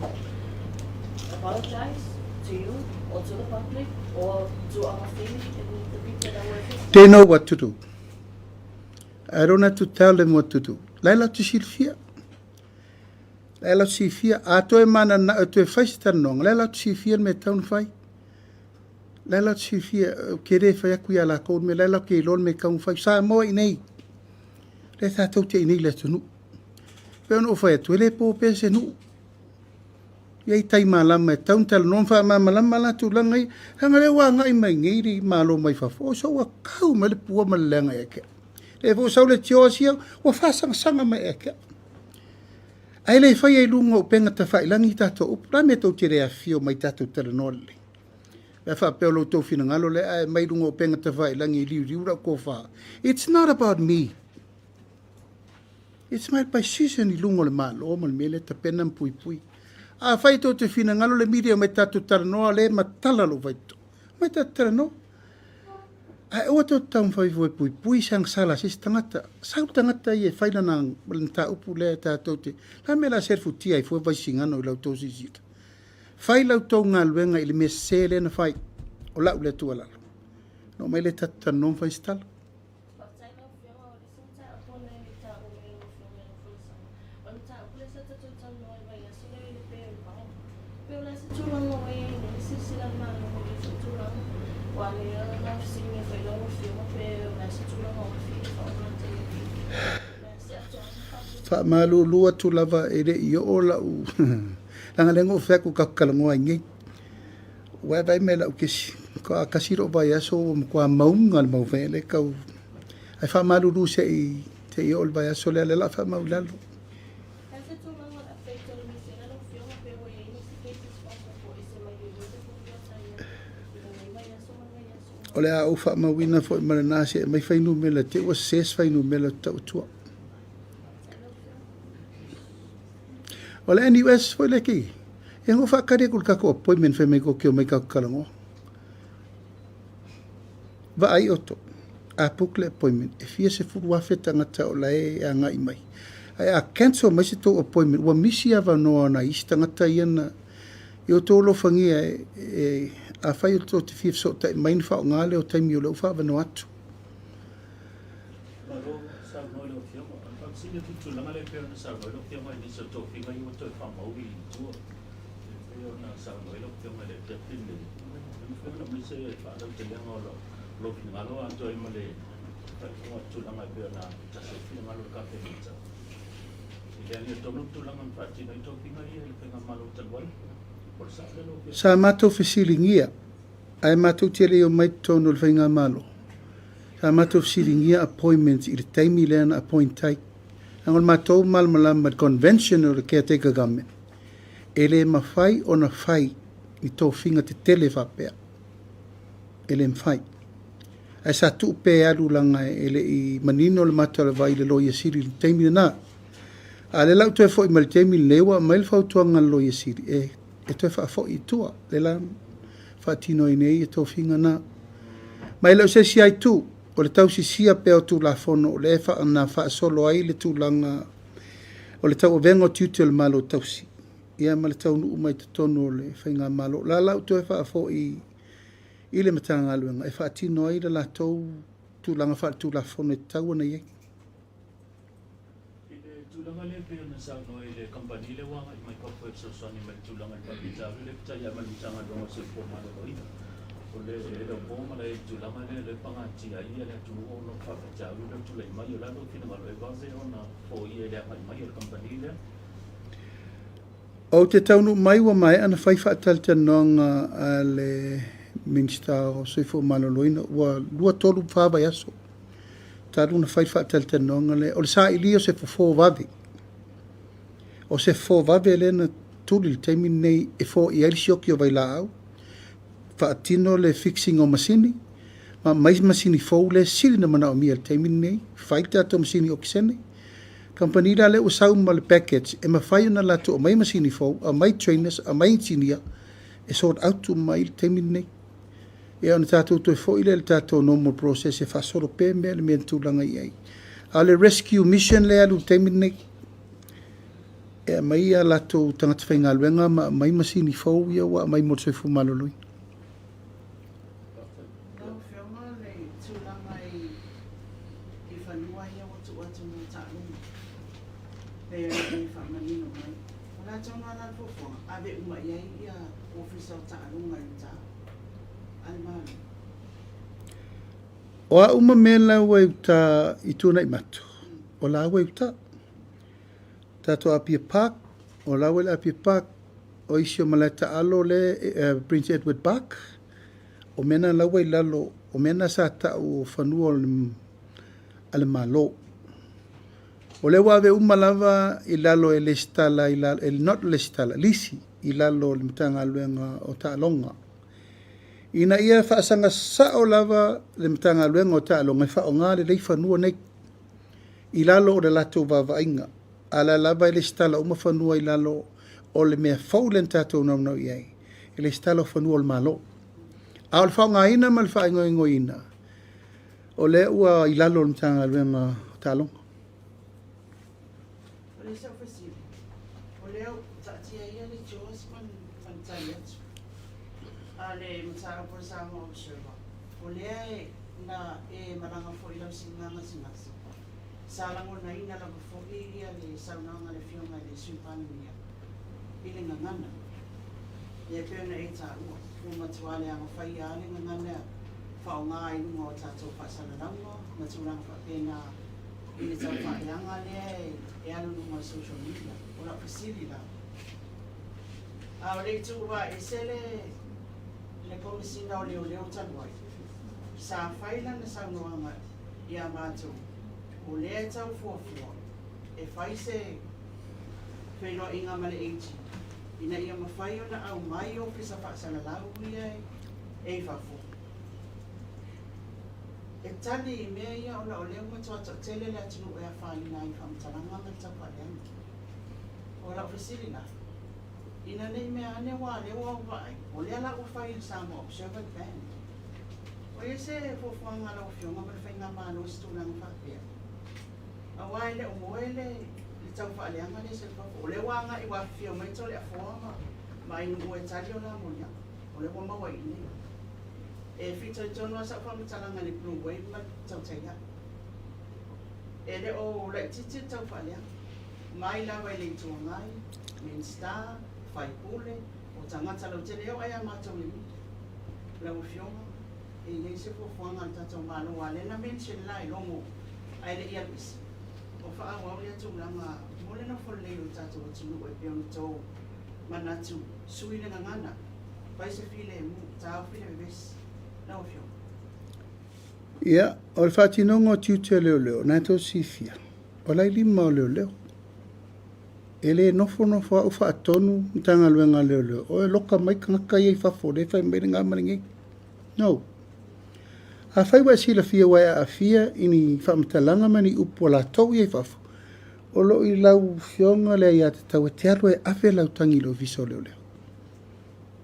Apologize to you or to the public or to our family and the people that were affected. They know what to do. I don't have to tell them what to do. Laila tu silfia. Laila tu silfia. A toi mana na tu e fai se tanong. Laila tu silfia me taun fai. Laila tu silfia. Kere fai aku ia la koun me laila ke lon me kaun fai. Samoa I nei. Le tātou te I nei le tunu. Peo no fai atu. Ele po pe se nu. Iai tai malama e taun tala non wha malama la tu langai. Hanga le wā ngai mai ngiri malo mai whafo. So wa kau ma le pua ma le langa eke. Le fo sau le tio sia wa whasanga mai eke. Ai le whai ai lunga o penga ta whai langi tato upu. La me tau te rea fio mai tato tala nole. Le wha peo lo tau whina ngalo le ai mai lunga o penga ta whai langi liu ra ko wha. It's not about me. It's my position I lunga le malo o mal mele ta penam pui pui. A whai tau te whina ngalo le media mai tato tala noa le matala lo vaito. Mai tato tala noa. Ai o tau tau whai pui pui sang sala sis tangata. Sau tangata I e whaina nang malanta upu le tātou te. La me la serfu tia I fua vai singano I lau tau sisita. Whai lau tau ngā luenga I le me se le na whai. O lau le tua lalo. No mai le tata non whai stala. Fa malu lua tu lava ere I o lau. Langa lengo wheku kakalangoa I ngai. Wai vai me lau kesi. Ko a kasiro vai aso kua maunga le mau vele kau. Ai fa malu lu se I te I o le vai aso le la fa mau lalo. O le a ufa mawina fo I maranase mai whainu mela te ua ses whainu mela tau tua. O le NUS foi le ki. E ngo whakare kul kako appointment whai mai ko kio mai kako kalango. Va ai oto. A pukle appointment. E fia se furu wafeta ngata o la e a ngai mai. Ai a cancel mai se tō appointment. Wa misi ava noa na ista ngata iana. I o tō lo whangia a whai o tō te fia so tai main whao ngale o taimi o lau whaava no atu. Sa mātou whesilingia, ai mātou tere o mai tono le whainga malo. Sa mātou whesilingia appointments I le taimi leana appointai. Angol mātou malmalama convention o le caretaker government. Ele mawhai o na whai I tō whinga te tele whapea. Ele mwhai. Ai sa tupe alu langa ele I manino le mātou le vai le loia siri le taimi na. A le lau toe fo'i mali teimi lewa mai le fautuanga lo ia siri. E toe wha fo'i tua. Le la wha tino i nei e tofinga na. Mai lau se si ai tu. O le tau si sia peo tu la fono. O le e wha ana wha solo ai le tu langa. O le tau o vengo tiuti o le malo tau si. Ia ma le tau nuu mai te tonu o le whainga malo. La lau toe wha fo'i i le matanga aluenga. E wha tino ai la tau tu langa wha tu la fono e tau ana iei. Tulanga le pe na sa no ile company le wa mai ka foi so so ni mai tulanga pa pizza le pizza ya mai tanga do so po ma do ina o le po ma le tulanga le panga ti ai le tu no fa ja lu le tulai mai la do fina ma le base ona fo ia le mai le company le o te taunu mai wa mai ana fai fa tal te nonga le minsta o so fo ma lo ina wa lua tolu fa ba yaso taru na fai fa tal te nonga le o le sa ilio se fo vavi o se fo vavi le na tuli le taimi nei e fo i aili sioki o vai la au fa atino le fixing o masini ma mais masini fo le sili na mana o mia le taimi nei fai tato masini o kisene company la le usau ma le package e ma fai na lato o mai masini fo a mai trainers a mai engineer e sort out to mai le taimi nei e ona tātou toi fo ile le tātou normal process e whasoro pē mea le mea tūlanga i ai. A le rescue mission le alu teimi nei. E mai a lato tangata whainga luenga ma mai masini fau ia wa mai mo tsoifu maloloi. Nau whionga le tūlanga i whanua ia watu watu mo tālunga. Pea i whamanino mai. Ona tonga la fofo, ave uma iai ia ofisa o tālunga i tā. O a uma mela wa uta i tūna i matu. O la wa uta. Tato Apia Park. O la wa Apia Park. O isi o malata alo le Prince Edward Park. O mena la wa lalo. O mena sa ta o whanua ale malo. O le wa ve uma lava i lalo e le stala. Not le stala. Lisi i lalo le mtanga aluenga o ta longa. Ina ia whaasanga sao lava le mtanga luenga o tālonga wha o ngā le lei whanua nei i lalo o le lato wawainga. Ala lava i le stala uma whanua i lalo o le mea faulen tātou naunau iai. I le stala o whanua o le malo. A o le whao ngā ina ma le whaingo ingo ina. O le ua i lalo le mtanga luenga o tālonga. O le sa Fosi. O leo tatia ia le Jaws man taliatu. Ale mtara por Samoa observa. O lea na maranga fo ilau singanga singasi. Salango na ina la fo ia le saunanga le fionga le sumpania. Ile ngana. Ia pena e ta ua. Fu matuale anga fai ale ngana. Fa nga i ngo tato Faasalalau, maturanga fa pena ile tau fa yanga le e alu ngo social media. Ora fasili la. A le tu wa esele le komisina o leo tanuai. Sa whaila na saunoanga i a mātou. O lea tau fuafua. E whai se Feiloaiga male eiti. Ina ia mawhai o na au mai o pisa Faasalalau ia e whafu. E tali i mea ia o na o leo matua tele le atinu e a whalina i whamtalanga me tau whaeanga. O la ofisili na. Ina nei mea ane wā leo au vai. O lea la ufai i Samoa Observant Band. O ia se fuafuanga la ufionga ma le whainga mālo stūlanga whapea. A wai le umoele le tau whaaleanga le se whafu. O le wanga i wafio mai to le afuanga ma inu ue tali o la monia. O le wama wai nei. E fito i tono asa whamitalanga le Blue Wave ma tau teia. E le o le titi tau whaaleanga. Mai la wai le tuangai, Main Star, Faipule, o tangata lau te leo ai a mātou le mita. Lau fionga, e nei se fuafuanga al tatou mālo a lena mention lai longo ai le iapisi. O wha awa ia tūlanga, mole na wholei o tatou atunu e peo ni tō manatu, sui le ngangana, pai se file e mu, tāo file e vesi, lau fionga. Ia, o le whatinonga o tiutia leo leo, nai tō sifia. O lai lima o leo leo. Ele nofo au wha atonu mtanga luenga leo leo. O e loka mai kangaka iei whafo, le whai mbere ngā maringi. No. A whai wa sila fia wai a fia ini whamtalanga mani upo la tau iei whafo. o lo I lau fionga le ia te tau e te aru e awe lau tangi lo viso leo leo.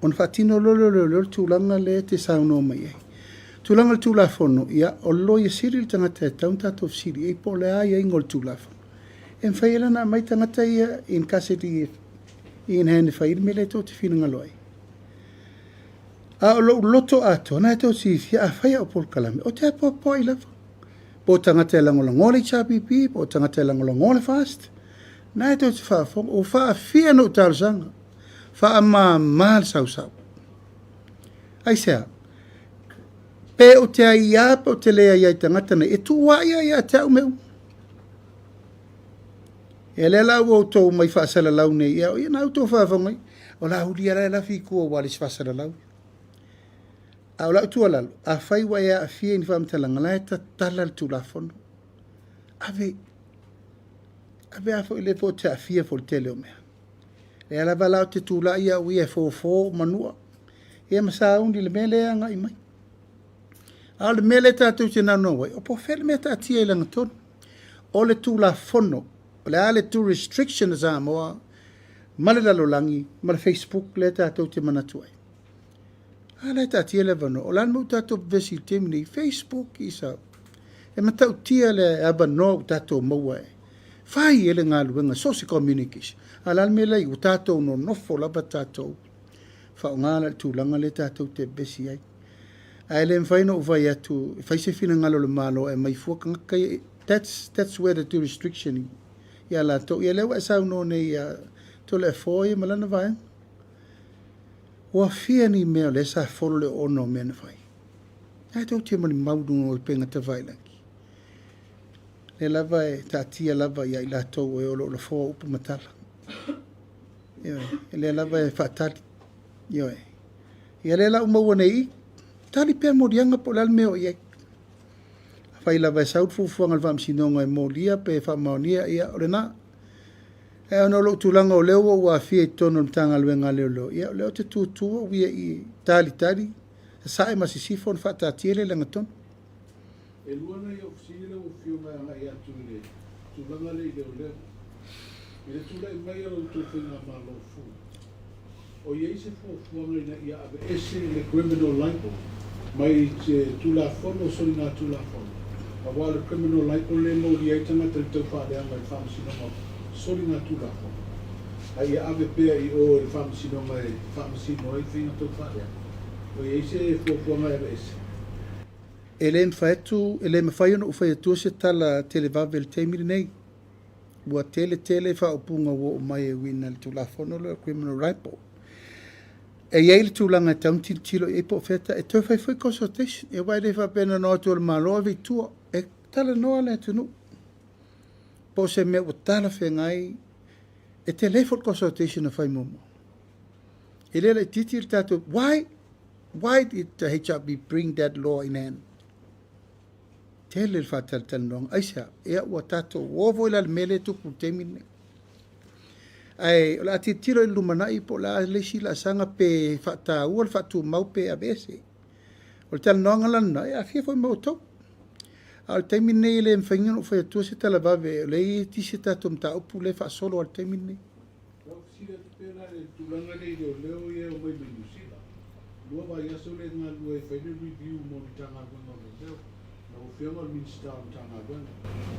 On whatino leo tūlanga le te sauno mai ei. Tūlanga le tūlafono ia o lo ia siri le tangata e tauntato siri e po le aia ingol tūlafono. E mwhaila na mai tangata ia in kaseti I in hane whairi me le tō te whina ngaloi. A o lo loto ato na e tō si fia a whaia o Pol Kalame. O te apo po I lava. Po tangata e langola ngole chapipi, po tangata e langola ngole fast. Na e tō te whaafong o wha fia no tārsanga. Wha ma mal sau. Ai sea. Pe o te ai apa o te lea iai tangata na e tu wa ia te au meu. E le lau o tō mai Faasalalau nei ia o ia nau tō whaafong ai. O Laaulialemalietoa la fi kua walis Faasalalau. A o lau tua lalo. A whai wa ea a fia ni whaamtalanga la e ta tala le tūlafono. Ave a fo I le po te a fia fo le tele o mea. E ala walau te tūla ia o ia fō manua. E masa undi le mele anga I mai. A le mele tātou te nano wai. O po whele mea tā tia I langa tonu. O le tūlafono. O le ale tu restriction a Samoa. Ma le lalolangi. Ma le Facebook le tātou te manatuai. A le tā tia le vano. O lan mau tātou vesi temini Facebook I sau. E matau tia le abano tātou maua e. Whai ele ngā luenga. Social communication. A lan me lei. O tātou no nofo laba tātou. Whao ngā le tūlanga le tātou te vesi ai. A ele mwhaino o vai atu. Whai se whina ngalo le malo e mai fuaka ngakai. That's where the restriction ia la to ia lewa sa no nei to le foi malana vai o fia ni me le sa folo le ono men vai ai to te mani maudu o penga te vai laki le lava e tatia lava ia la to e o lo fo upu matala ia le lava e fatali ia le la uma nei tali pe morianga po la me o ia fai lava sa fu fuanga vam sinonga e molia pe fa monia ia orena e ono lo tulanga o leo wa fie tono tanga luenga leo ia leo te tutu wi I tali sa e masisifo fa tatiele langa ton e luana I ofsile o fiuma nga ia tule tulanga le leo ile tule mai o tu fina malo fu o ye se fu fuanga ia ave ese le criminal libel mai tula fono solina tula fono a wale criminal like o le no dia tanga te te fa de anga fam sino soli na tu la fo ai ave pe I o il fam sino I fino to fa de o ye se fo mai ese ele mfatu ele mfai no fai tu se tala televavel temiri nei bua tele fa opunga wo mai wina tu la fono le criminal libel e ia tu langa taunti tilo e po feta e to fai consultation e vai le fa pena no to malo vitu e tala no ale tunu po se me o tala fengai e telephone consultation fai momo e le titil tato why did the HRB bring that law in hand tele il fatal tanong aisa e o tato wo voila mele tu putemine ai la titiro il lumanai po la lesi la sanga pe fata ul fatu mau pe abese o tal nonga lana e afia foi mau to al termine le mfenyo foi tu se tala bave le tisita tum ta opule fa solo al termine o si le pena le tulanga le leo ye o mai benusila lo va ya sole na lo e fai review mo tanga no leo no fioma minister tanga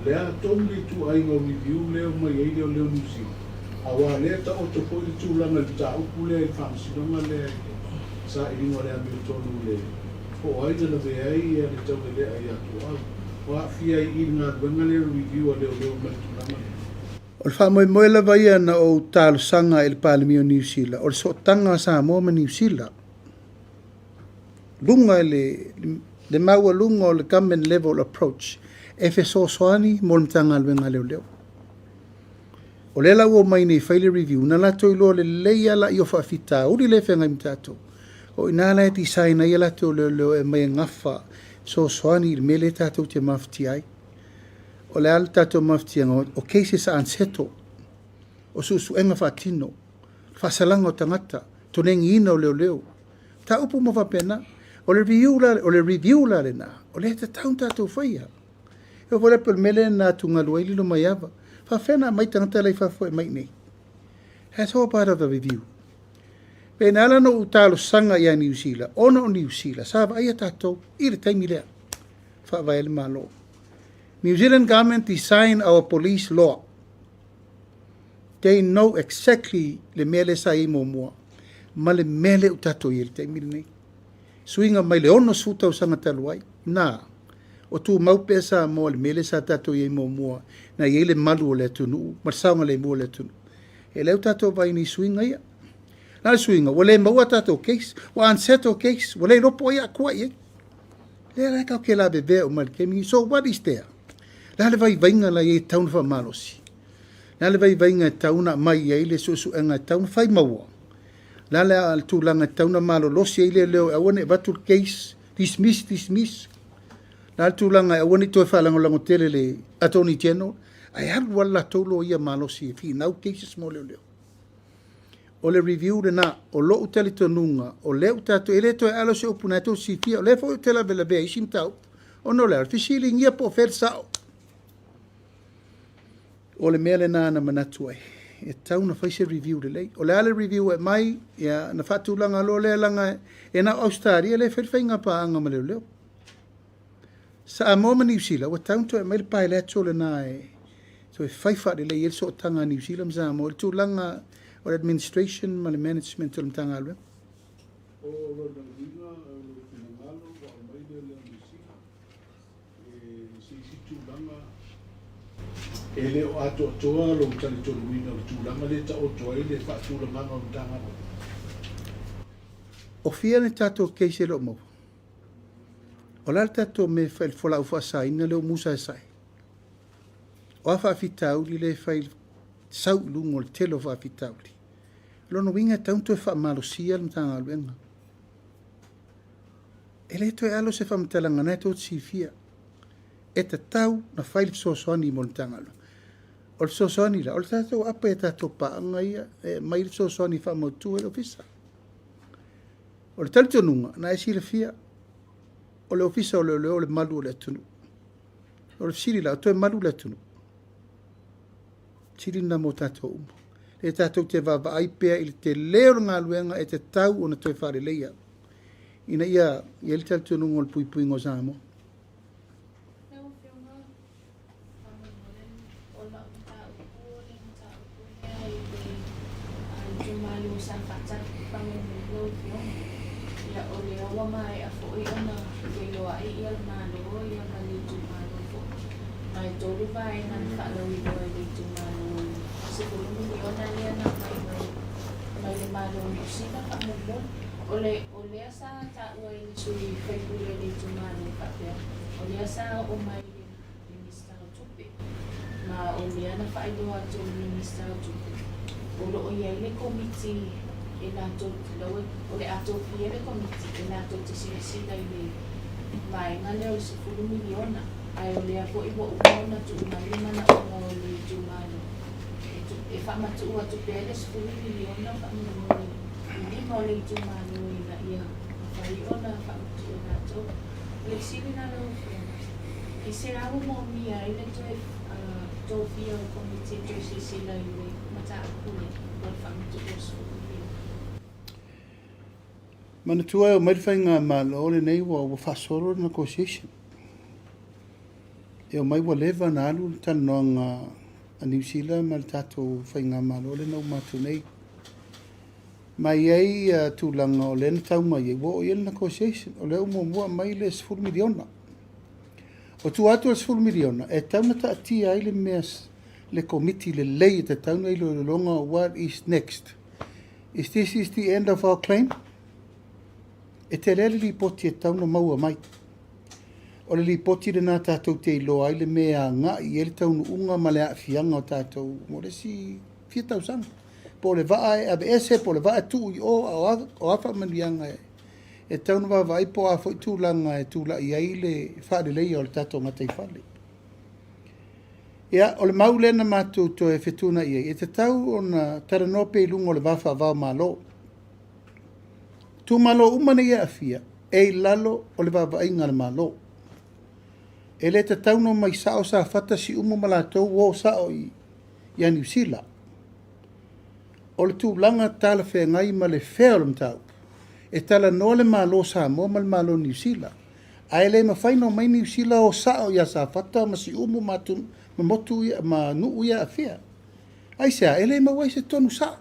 le a tomli tu ai no review leo mai ye leo nusila awa le ta o to foi tu langa ta upule fam sinonga le sa I no le ami tonu le o ai de le ai e le tau le ai atu o afia I na wenga le review o le mai tu o fa mo la vai na o tal sanga il Palemia New Zealand o so tanga Samoa ma New Zealand lunga le mau lunga o le government level approach e fe so soani mo tanga wenga leo o le la o mai nei faile review na la toi lo le leia la io fa fita o le fenga mtato o ina la ti sai na la to le e mai ngafa so soani mele tato te mafti ai o le alta to mafti o cases anseto o su enga fatino Faasalalau tangata to nengi ina o leo ta upu mo fa pena o le review la na o le ta taunta to faia e o le per mele na tunga loili lo maiava Whawhena mai tangata lei whawhoi mai nei. That's all part of the review. Pēnā ala no utalo sanga ia New Zealand, ono o New Zealand, sāwa ai atatou, I le taimi lea, whawai ele malo. New Zealand government design our police law. They know exactly le mele sa I mo mua, ma le mele utato I le taimi nei. Suinga mai le ono suta usanga taluai, nā, o tu maupe sa mo le mele sa tato I mo mua, na I le malu o le tunu, marsaunga le mua le tunu. E leo tato vai ni suinga ia. Nā suinga, wale maua tato case, wa anseto case, wale ropo ia kua ia. Le rai kau ke la bebe o malkemi, so what is there? La le vai vainga la ia tauna wha malosi. La le vai vainga tauna mai ia ile susu enga tauna whai maua. La le al tūlanga tauna malo losi ile leo awane vatul case, dismiss. La le tūlanga awane toi whalangolango tele le attorney general, ai haru wala tolo ia malosi e fi nau cases mo leo. O le review de na, o lo utali tonunga, o le utato, ele to e alo se upunato si fia, o le fo utela bela bea isim tau, o no le artifisili ngia po fer sao. O le mele na na manatu ai, e tau na faise review de lei, o le ale review e mai, ia na fatu langa lo le langa, e na austaria le ferfeinga pa anga ma leo. Sa a moma New Zealand, wa tau to e mai le pae le ato le na e, so e faifa de lei, el so tanga New Zealand za mo, le tu langa, or administration ma le management o le tanga alwe. O rona winga, o finangalo, o maile le amisia, si tūlanga, e le o ato atoa lo utali tolu winga o tūlanga le ta o toa le wha tūlanga o tanga. O fia ne tato keise lo mo. O la tato me whail fola ufa saina leo musa e sai. O a wha fitauri le whail sau lungo le telo wha fitauri. Lono winga taunto e wha malosia le mtanga aluenga. E le to e alo se wha mtalanga nei to si fia. E ta tau na whail sosoani mo le mtanga alu. O le sosoani la, o le tato apa e tato paanga ia, mai le sosoani wha mautu e le ofisa. O le talitonunga, na e si le fia, o le ofisa o le malu o le atunu. O le siri la, o to e malu le atunu. Siri na mo tato umo. E tatou te vava aipea I te leo ngā luenga e te tau o na toi whare leia. Ina ia li tatu nungo le pui ngo Samoa. Ole asa ta wai sui fekule le tumani Apia. Ole asa o mai minister tupe. Ma ole ana fa ido atu minister tupe. Ole o ia le committee e na to ole ato pia le committee e na to tisi dai le mai ngale o se fulu miliona. Ai ole a po ibo una tu mai mana o le tumani. E fa ma tu atu pele se fulu miliona fa mo ni mo le tumani na ia. Ai ona whakatu na tō. Le siri na lau whia. I se au mō mia i le tō whia o komite tō se sila I le mata akule o le whakatu o sūpia. Mana tua o mairiwhainga malo le nei wa whasoro na negotiation. E o mai wa lewa na alu tanoanga a New Zealand ma le tato whainga malo le nau matu nei. Mai ai tūlanga o lena tau mai e wo o iel negotiation o leo mua mai le 10 miliona. O tu atu le 10 miliona e tauna ta atia ai le meas le committee le lei te tauna i le longa what is next. Is this is the end of our claim? E te lele li poti e tauna maua mai. O le li poti le nā tātou te ilo ai le mea ngā i ele taunu unga ma le afianga o tātou mo le si 4,000. Po le vaa e abe ese, po le vaa tu I o afa manianga e taunu wa vai po a foi tūlanga e tūla I ai le whaare lei o le tato ngatai whale. Ia, o le maulena mātou to e whetuna I ai, e te tau o na taranope I lungo le wafa vau malo. Tu malo umane ia afia, e lalo o le vava inga le malo. E le te tau no mai sao sa fata si umu malatou o sao I ia New Zealand. O le tūlanga tala whea ngai ma le whea o le mtau. E tala noa le malo Samoa ma le malo New Zealand. Ai le ma whaino mai New Zealand o sao ia sa whata ma si umu matun ma motu ia ma nuu ia a whea. Ai sea, ele ma wai se tonu sao.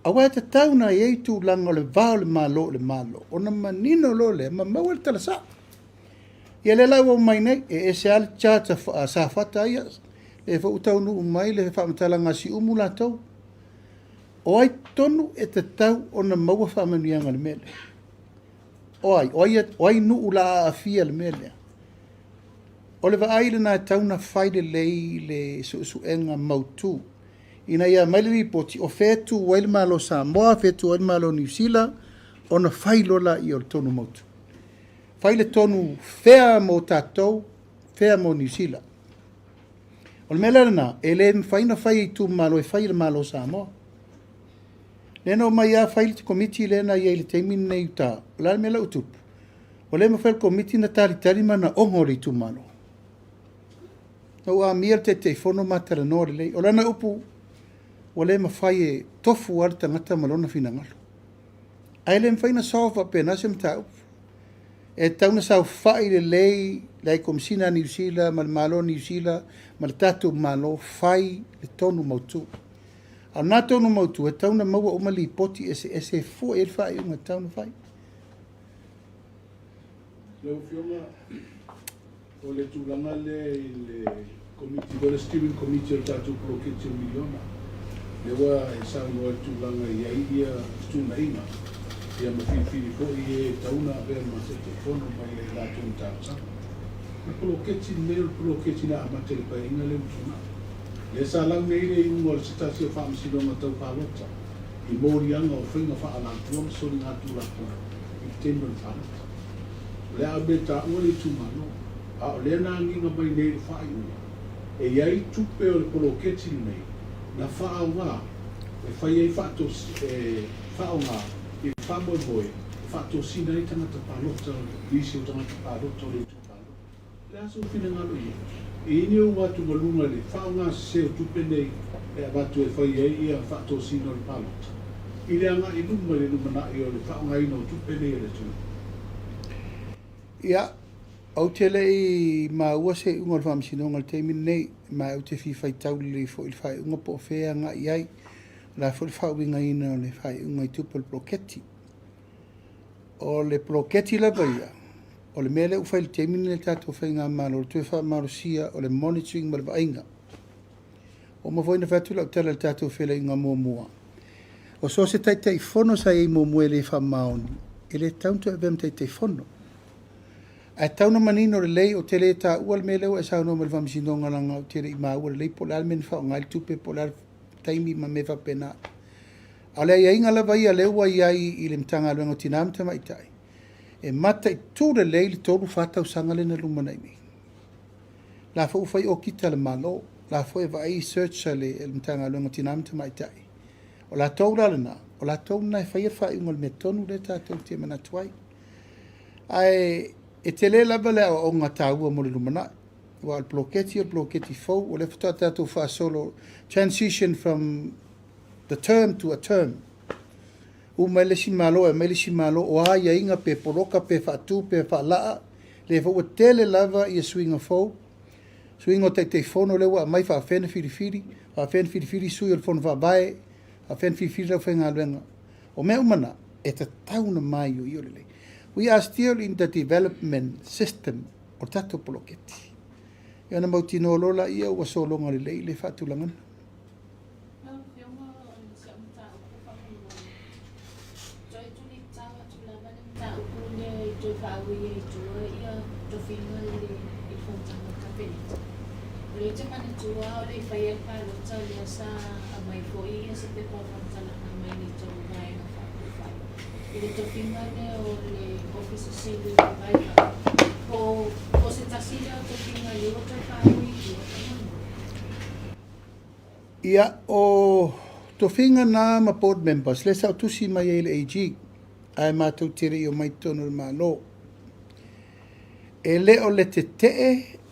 Awa e te tauna i eitu langa o le vao le malo. O na manino lo le, ma maua le tala sao. Ia le lau o mai nei, e se ale tjata sa whata ia, e fa utau nuu mai le whamatala ngasi umu la tau. O ai tonu e te tau o na maua whamanuianga le mele. O ai nuu la a fia le mele. O le vaai le na tauna whaile lei le suenga mautu. Ina ia mai le ripoti o fetu waile malo Samoa, fetu waile malo New Zealand, o na whailola i o le tonu mautu. Whaile tonu whea mo tātou, whea mo New Zealand. O le mele na, e le whaina whai i tu malo e whaile malo Samoa. Nena mai a whaile te komiti lena i le teimini nei uta, o la mele utupu. O le mawhaile komiti na tari mana ongo le tu malo. O a mia te fono matara no le lei. O lana upu, o le mawhai e tofu ar tangata malona fina ngalo. Ai le mwhaina sofa pena se mta upu. E tauna sau whai le lei, lei komisina New Zealand, mal malo New Zealand, mal tatu malo, whai le tonu mautu. Au nā tonu mautu, e tauna maua umali poti ese fu e whai unga tauna whai. Leo Fionga, o le tūlanga le committee, o le steering committee o tātou proketi o miliona. Lewa e sāngo e tūlanga ia tūna inga. Ia mawhiwhiri po i e tauna vea ma te fono mai le rātou tātsa. Le proketi neo proketi na amate le pai inga leo tūna. Le sālang nei le ingo le sitasi o whaamisilonga tau pālota. I mōri anga o whainga whaalantua ma sori ngā tūlaka. I tēnu le pālota. Le a me tā ua le tūmano. A o le nā nginga mai nei le whai ua. E iai tupe o le proketi nei. Na wha wā. E whai ei whato whao ngā. I whamoe moe. Whato sina i tangata pālota. Isi o tangata pālota o le tūpālota. Le aso whina ngalo ia. I ini o watu malunga le whao ngā seo tupe nei. E a watu e whai ei ia whato sina o le pālota. I le anga i numa le numana i o le whao ngā ino tupe nei le tūna. Ia, au te lei ma ua se unga le whaamisinonga le teimini nei, ma au te whiwhai tauli le fo il whai unga po whea ngā iai, la fo il whau inga ina o le whai unga i tupa le proketi. O le proketi la baia, o le mele ufai le teimini le tātou whai ngā malo, le tue wha marosia o le monitoring ma le vainga. O ma voina whatu lau tala le tātou whela inga mua mua. O so se tai fono sa ei mua mua le wha maoni, e le taunto e vem tai fono. A tauna manino le lei o tele ta ua le mele o e sauno ma le whamisinonga langa o tere i maa ua le lei po le almen whao ngai tupe po le taimi ma me whapena. A le ia inga lava ia le ua iai i le mtanga luengo tinamta mai tai. E mata i tū le lei le tōru whatau sanga le na lumana imi. La wha ufai o kita le malo, la wha e vai search le mtanga luengo tinamta mai tai. O la tōra le na, o la tōna e whai e whai unga le metonu le tātou te mana tuai. Ai, e te le lava le o ngā tāua mo le lumana. Wa al bloketi fau, o le whata tātou wha solo, transition from the term to a term. U mai le si malo, o a ia inga pe poroka, pe whatu, pe whalaa, le wha ua tele lava i a swinga fau. Swinga o te whono lewa, mai wha whena whirifiri, sui o le whono wha bae, wha whena whirifiri lau whenga luenga. O mea umana, e ta tauna mai o i o lelei. We are still in the development system o tato poloketi. Ia na mauti no lola ia ua solonga le lei le whatulangana. Le te mana tua o le whai e pālota lea sa a mai fōi ia se te pāwhantala na mai ni tau vai na whai. I le tofinga le o le office sili le vai o se tasira o tofinga le o te whaui i o te Ia o tofinga nā ma board members, le sau tusi mai e le AG, ai mātou tere i o mai tonu le mālo. E le o le te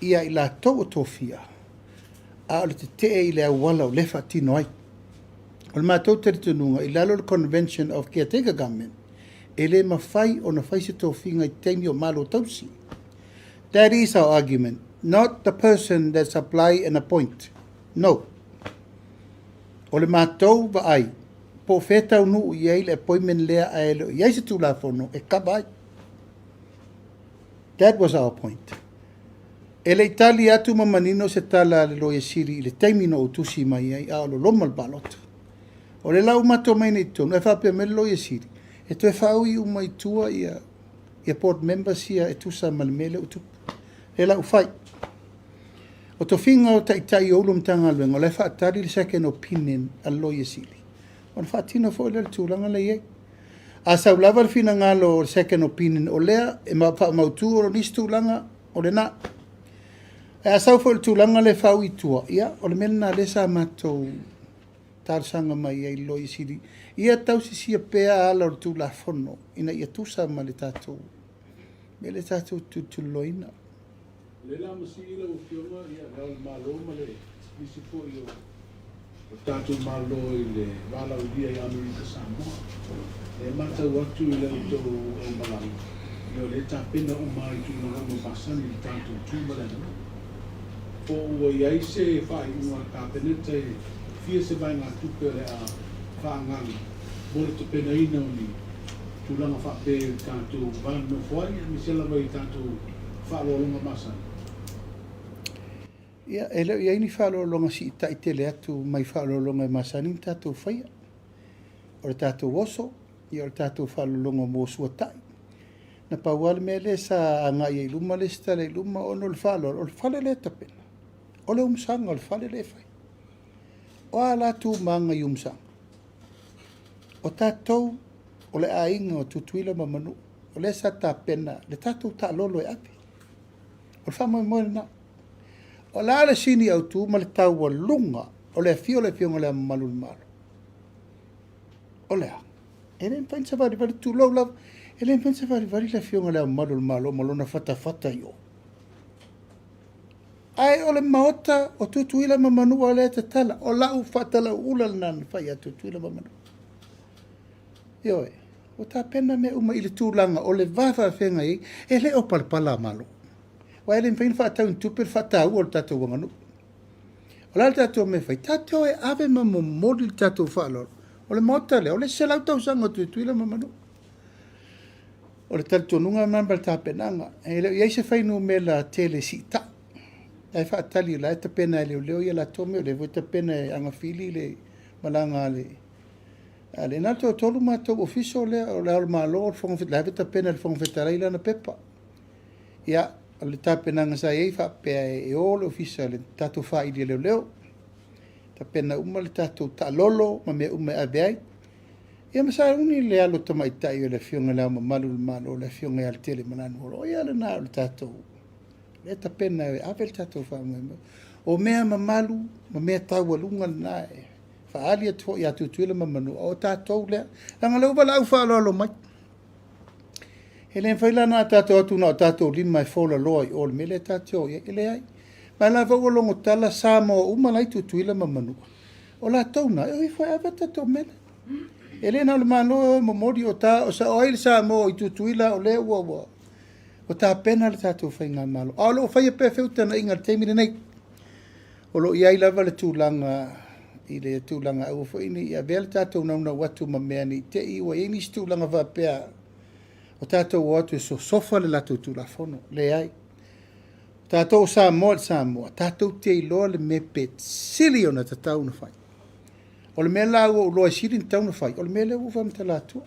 ia i la tau o tofia. a o le te i le awala o le whaatino ai. O le mātou te tununga i lalo le Convention of Caretaker Government e le mawhai o na whai se tō whinga i teimi o malo tausi. That is our argument, not the person that supply and appoint. No. O le mātou wa ai, po whetau nu i ai le appointment lea a ele o iai se tū la whono e kaba ai. That was our point. E le itali atu mamanino se tala le loia siri i le teimino o tusi mai ai a o lo loma le balota. O le lau mato mai nei tonu, e whapea me le loia siri. E to e whau i umai tua ia board members ia e tusa malimele utupu. E lau whai. O to whinga o taitai o ulum tanga luenga, o le whaatari le second opinion a loia siri. O le whaatino fo le tūranga le iei. A sau lava le whina ngalo o second opinion o lea, e mautu o nis tūranga o le nā. E a sau fo le tūranga le whau i tua, ia, o le mena le sa matou tarsanga mai ai loia siri. Ia tau si sia pea ala o tu la fono, ina ia tusa ma le tātou. Me le tātou tu loina. Le la masira o fionga ia lau malo ma le nisi po i o tātou malo i le wala o dia i Amerika Samoa. E matau atu i le uto o malangi. Io le tāpena o mai tu na o pasani i tātou tūmalena. Po ua iai se whai ua tāpena te fia se vai ngā tupe le a whaangangi. Mole te pena ina o ni tūlanga whape tātou wano whai, mi sela mai tātou whaalolonga masani. Ia, e leo iai ni whaalolonga si ita i tele atu mai whaalolonga e masani tātou whaia. O le tātou oso, ia o le tātou whaalolonga mō suatai. Na pauale me le sa anga i luma le sta le luma ono le whaalolonga, o le whale le tapena. O le umsanga, o le whale le whai. O a la tu manga i umsanga. O tātou, o le ainga o tutuila mamanu, o le sa tā pena, le tātou tā lolo e api. O le whamai moe na. O la ale sini au tu, ma le tau a lunga, o le fio le fionga le malu le malo. O le a. E le mpensa vari tu lau lau, e le mpensa vari le fionga le malu le malo, malona fata yo. Ai o le maota o tutuila mamanu o le te tala, o lau fata lau ula nan fai a tutuila mamanu. Ioe, o tā pena me uma i le tūlanga o le wawa whenga i, e le o palpala malo. Wa e le mwhain whaatau ntupe whaatau o le tātou wanganu. O la le tātou me whai, tātou e ave ma mo mori le tātou whaalor. O le mota le, o le selau tau sanga tuituila mamanu. O le talitonunga mambal tā penanga, e leo iei se whainu me la tele si ta. E whaatali la e ta pena e leo ia la tome o le voi ta pena e angawhili le malanga le. Ale na to tolu ma to official le o le ma lo fo fit la vita pena le fo vetara ila na pepa ya le ta pena nga sa e fa pe e o le official ta to fa i le leo ta pena uma le ta to ta lolo ma me uma abai ya ma sa uni le alo to mai tai le fionga la ma malu malo le fionga al tele manano o ya le na le ta to le ta pena a vel ta to fa o me ma malu ma me ta walunga na Faalia to ya tutuila mamanu o tātou lea. Langa lau wala au whaalolo mai. He len whaila nā tātou atu nā tātou lima e whola loa i ol mele tātou ia ele ai. Mai la wau longo tala Samoa umalai tutuila mamanu. O la tauna, e oi whai awa tātou mele. Ele nā le mano momori o tā, o sa oile Samoa i tutuila o lea ua ua. O tā pena le tātou whai ngā malo. O lo whai a pewhiuta na inga teimine nei. O lo iai lava le tūlanga i le tūlanga au whaini, ia vele tātou nauna watu ma mea ni te iwa, i nis tūlanga wapea, o tātou watu e so sofa le lato tūla whono, le ai. Tātou Samoa, tātou te iloa le me pet sili o na ta tauna whai. O le mea lau o loa sili ni tauna whai, o le mea leu whamta lātua.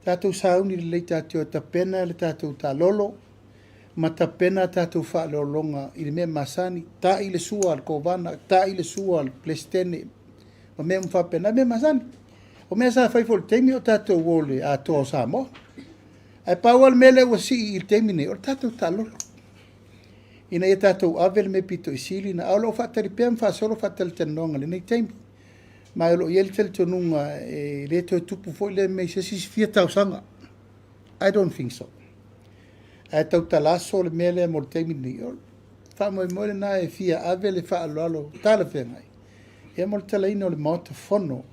Tātou sauni le lei tātou ta pena, le tātou ta lolo, ma ta pena tātou whaalolonga i le mea masani, tā i le sua al kovana, tā i le sua al plestene, ma mea mwhapena, mea masani. O mea sa whaifo le teimi o tātou wole a toa o Samoa. Ai pau al mele ua si i le teimi ne, o tātou tā lolo. Ina ia tātou avel me pito i sili, na aulo whaatari pēm whaasolo whaatari tenonga le nei teimi. Ma ilo i ele tele tonunga e le toi tupu fo i le mei se sisi fia tau sanga. I don't think so. Ai tau talaso le mele mo le teimi ni ol. whamoe na e fia ave le whaaloalo tala whengai. E mo le talaina o le maota whono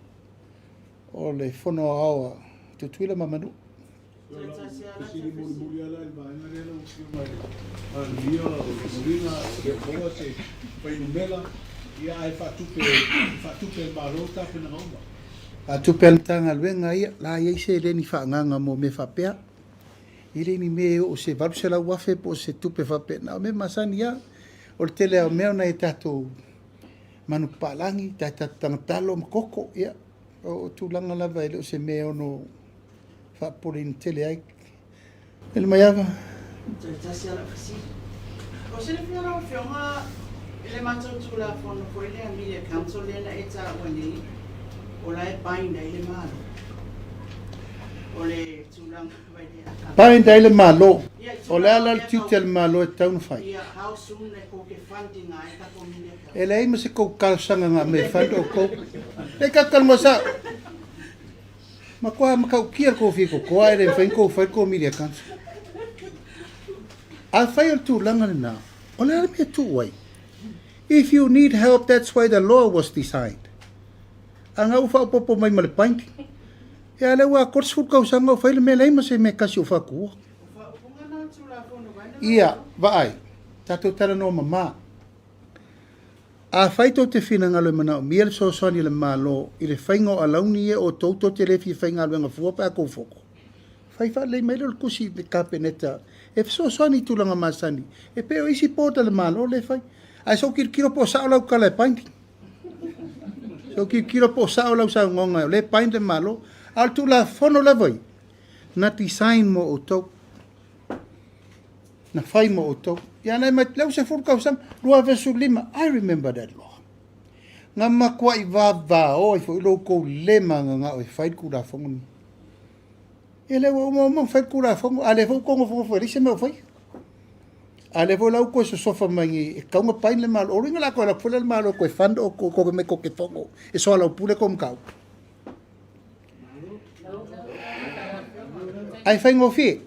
o le whono aoa te tuila mamanu. Sini muli ala il baina le o fio mai. Lia o mulina e koa se painumela ia ai fatupe malota pena ngoma. Fatupe al tanga luenga ia la ia se le ni whaanganga mo me whapea. Ile ni me o se varu se la wafe po se tupe whape. Na me masani ia o le tele au mea na e tato manu palangi, tato tangatalo makoko ia. O tūlanga lava ele o se mea ono whapore ni tele ai. Ele mai ava. Tasi ala kasi. O se le whiara o whionga ele mātou tūla whono Faraile Media Council lena e tā wani o lai baina ele mālo. O le tūlanga vai lea. Baina ele mālo. O le ala tiuti al mālo e taunu whai. Ia how soon le ko ke funding ai ka ko Media Council. Ele ai ma se kou kalsanga ngā me whando o kou. E kakalma sa. Ma koa makau kia ko whiko koa ere whainko whaiko Media Council. A whai o tūlanga ni nā. O le ala mea tū wai. If you need help, that's why the law was designed. Anga ufa popo mai male painti. E ale ua kors fulkau sanga o whaile me leima se me kasi o whakua. Ia, vaai. Tato tala no mama. A whaito te whina ngalo mana o miele so soani le malo i le whaingo a launi e o tauto te lefi whainga luenga fuapa a kou foko. Whaifa lei mai lor kusi le kapeneta. E so soani tulanga masani. E peo isi pōta le malo le whai. Ai so kiro po sa lau kala painting. So kiro po sa lau sa ngonga le painte malo al tu la fono la vai. Na design mo o to. Na fai mo o to. Ya na mai lau se furka usam lua versu 5. I remember that law. Nga makwa I va o I fo lo ko lema nga o fai ku la fongo. Ele wo mo fai ku la fongo ale fo ko fo rise me o fai. Ale vo lau ko so sofa mai e kaunga pain le malo oringa la ko la fula le malo ko fando ko me ko ke fongo e so la pule ko mkau ai faingo fi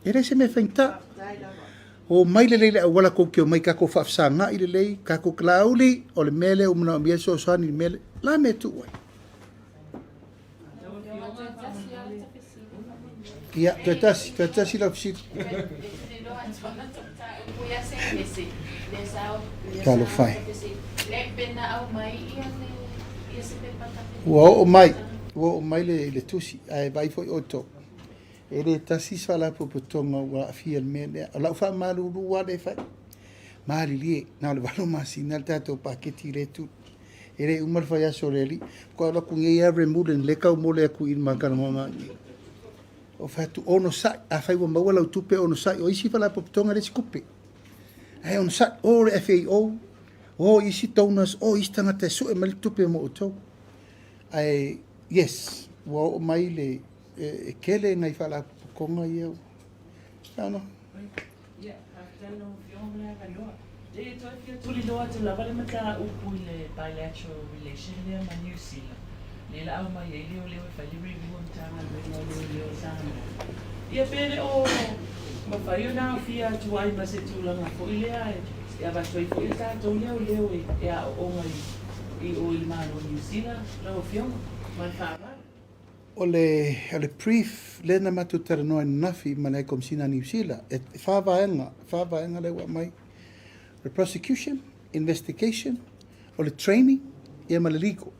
ere se me fainta o mai le le wala ko ke mai ka ko fafsanga ile le ka ko klauli o le mele o mna mie so so ni mele la me tu wai ia tasi la fsi Kalo fai. Wo mai le tusi ai vai foi oto. Ele tasi sala po potonga wa fiel mele. La fa malu wa de fai. Mali li na le valo masina tato paketi le tu. Ele umal fa ya soleli ko la ku ngia remulen le ka mo le ku in makana mama. O fa tu ono sa a fai wa mawala tupe ono sa o isi fa la po potonga le skupe. Ai on sa o FAO o isi tonas o istanga te su e mal tupe mo to ai yes wo mai le kele ngai fala konga yo no ya after fiona galua de to fio tuli do at la vale mata Upolu le bilateral relation le ma New Zealand le la mai ele o le fa libre vi on tanga le Samoa ia pere o ma fai una fia tu ai ma se tu la fo ile ai ya va toi fo ta to leo e a o mai I o il malo New Zealand la fio ma fa o le brief le na matu terno nafi mana kom sina New Zealand e fa vaenga le wa mai the prosecution investigation o le training e ma le legal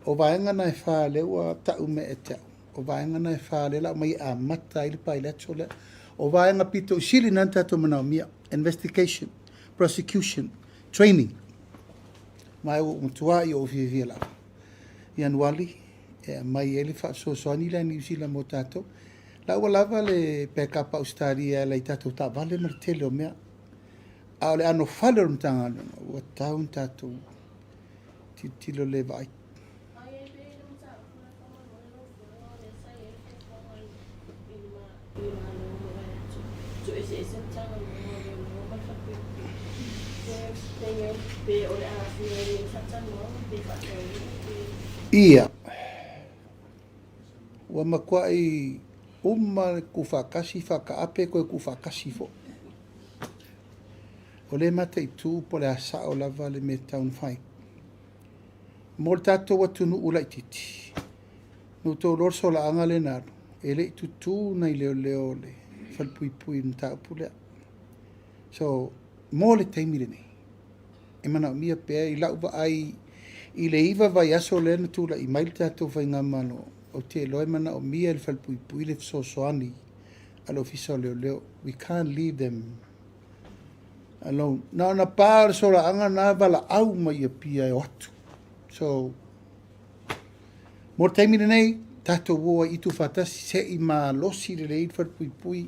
o vaenga na fa le wa ta ume eta o vaenga na fa le la mai a mata I le bilateral o vaenga pito sili nanta to mana mia investigation prosecution training mai o mutua I o vivia la Januari mai ele fa so ni la New Zealand mo tato la wala vale pe capa Australia la tato ta vale martelo mea a le ano faler mtanga o taun tato tilo le vai ia wa makwai uma kufakasi fakaape ko kufakasi fo O le mata I tū po le asa o lava le me taun whai. Mo le tātou atunu ula I titi. No tō lorso la anga le naro. E le I tutu nei leo leo le whalpui mta upulea. So, mo le taimire nei. E mana o mia pēr I lau wa ai I le iwa vai aso le na tūla I mail tātou vai ngā mano. O te loe mana o mia le whalpui le fsosoani. Alo fisa leo leo. We can't leave them alone. Na pār so la anga nā wala au mai Apia e watu. So, mo le taimire nei, tātou woa I tu whatasi se I mā losi le leid whalpui.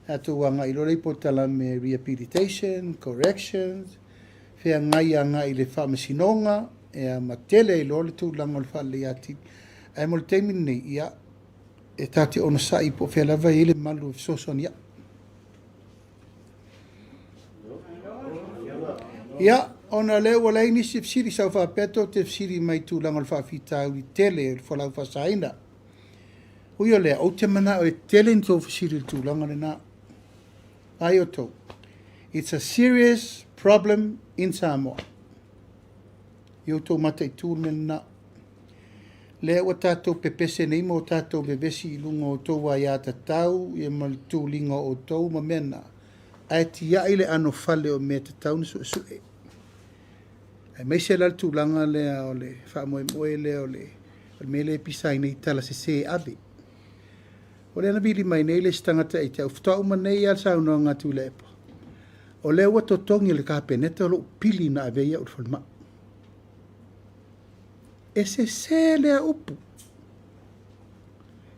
Tātou wanga I lorei po tala me rehabilitation, corrections, whea ngai anga I le whamasinonga, e a matele I lore tūlanga le whale ati. E mo le taimire nei, ia, e tāte ono sai po whea lava I le malu soson ia. Ia, ona leo wala ini si fsiri sau whapeto te fsiri mai tūlanga le whawhita au I tele, le whalau whasaina. Uio lea, o te mana o e tele ni tō fsiri tūlanga le nā. Ai o tō. It's a serious problem in Samoa. Io tō mata I tūne nā. Lea o tātou pepese nei mo tātou bebesi I lunga o tō wai ata tau, I mal tūlinga o tō ma mena. Ai tia I le ano fale o mea te tau nisu e. Ai mai se lal tūlanga lea o le whamoe lea o le mele pisai nei tala se abe. O le nabili mai nei le stangata I te au whtau ma nei al sa unua ngatu le epa. O le ua totongi le kapeneta o lo pili na aveia o le whalma. E se lea upu.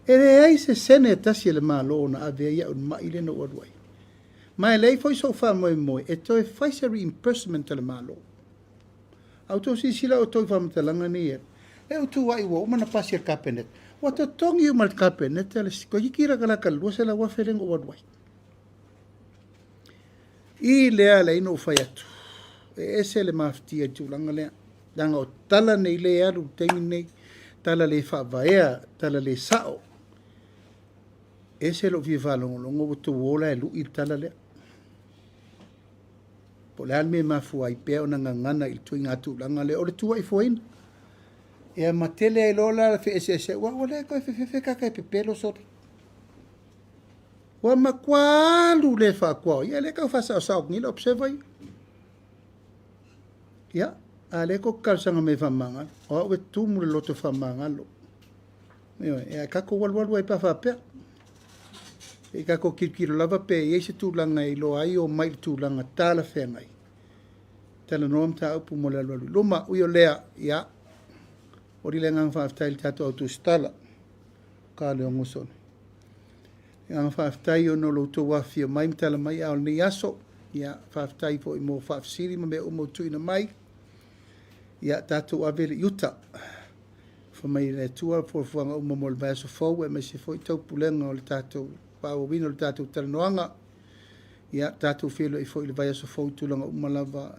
E le ai se sene tasi le malo na aveia o ma ile no waduai. Mai lei foi so fa moe e toi fai se reimbursement le malo. Auto si sila o toi fa mtalanga ni e. E o tu wai wo mana pasi a kapenet. Wa totongi o mal kapenet le ko kira kala kalua se la wa ferengo waduai. I lea le ino fai atu. E se le maftia tūlanga lea. Danga o tala nei le aru tengi nei. Tala le whaavaea, tala le sao. E se lo viva longo o tu wola e lu I tala lea. Po le alme mafu ai pea o na ngangana I tui ngā tūlanga lea. O le tua I fuaina. E a matele ai lola fe ese wa ole ko fe kaka e pepelo sori. Wa makwalu le fa kwa. Ia le ka fa sa ngila observe. Ia, ale ko kalsanga me fa manga. O we tu mu le loto fa manga lo. E ka ko wal e pa fa pe. E ka ko kikiro lava pe e se tu langa I lo ai o mai tu langa tala fe ngai. Tala nom ta upu mo le lo. Luma uyo lea ia. Ori le ngang whaaftai tato au Tusitala. Ka leo ngosone. Ngang whaaftai o no lo to wafia mai mtala mai au ni aso. Ia whaaftai po I mo whaafsiri ma mea umo tuina mai. Ia tato avele yuta. Whamai le tua po whanga umo mo le vaso fau. E me se fo I tau pulenga o le tato. Pao wino le tato talanoanga. Ia tato whilo I fo I le vaso fau tulanga umalava.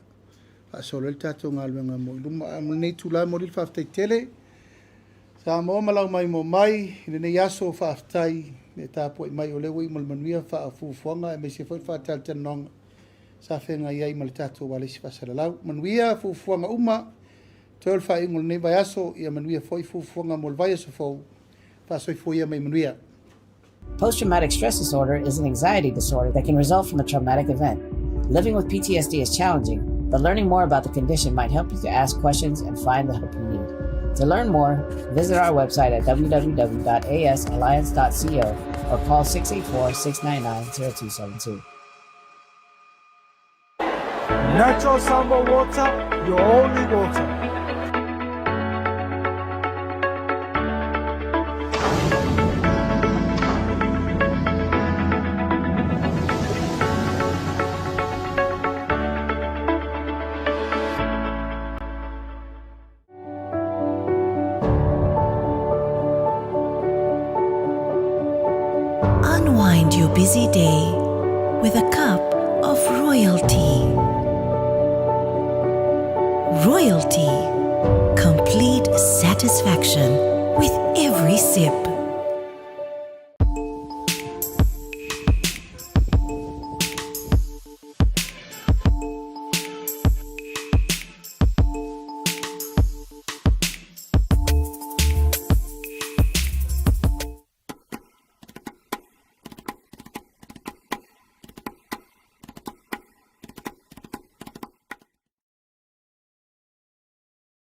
Asolo le tatou ngā luenga mo luma nei tula mo le whaftai tele. Samoa malau mai mo mai, le nei aso whaftai, le tāpua I mai o lewa I malmanuia whaafufuanga, e me se whai whātal tanonga. Sa whenga iai ma le tatou wale si Faasalalau. Manuia fufuanga uma, tōl whai ingol nei vai aso, ia manuia whai fufuanga mo le vai aso fau, whaasoi fuia mai manuia. Post-traumatic stress disorder is an anxiety disorder that can result from a traumatic event. Living with PTSD is challenging, but learning more about the condition might help you to ask questions and find the help you need. To learn more, visit our website at www.asalliance.co or call 684-699-0272. Natural Samba water, your only water. Unwind your busy day with a cup of royal tea. Royal tea, complete satisfaction with every sip.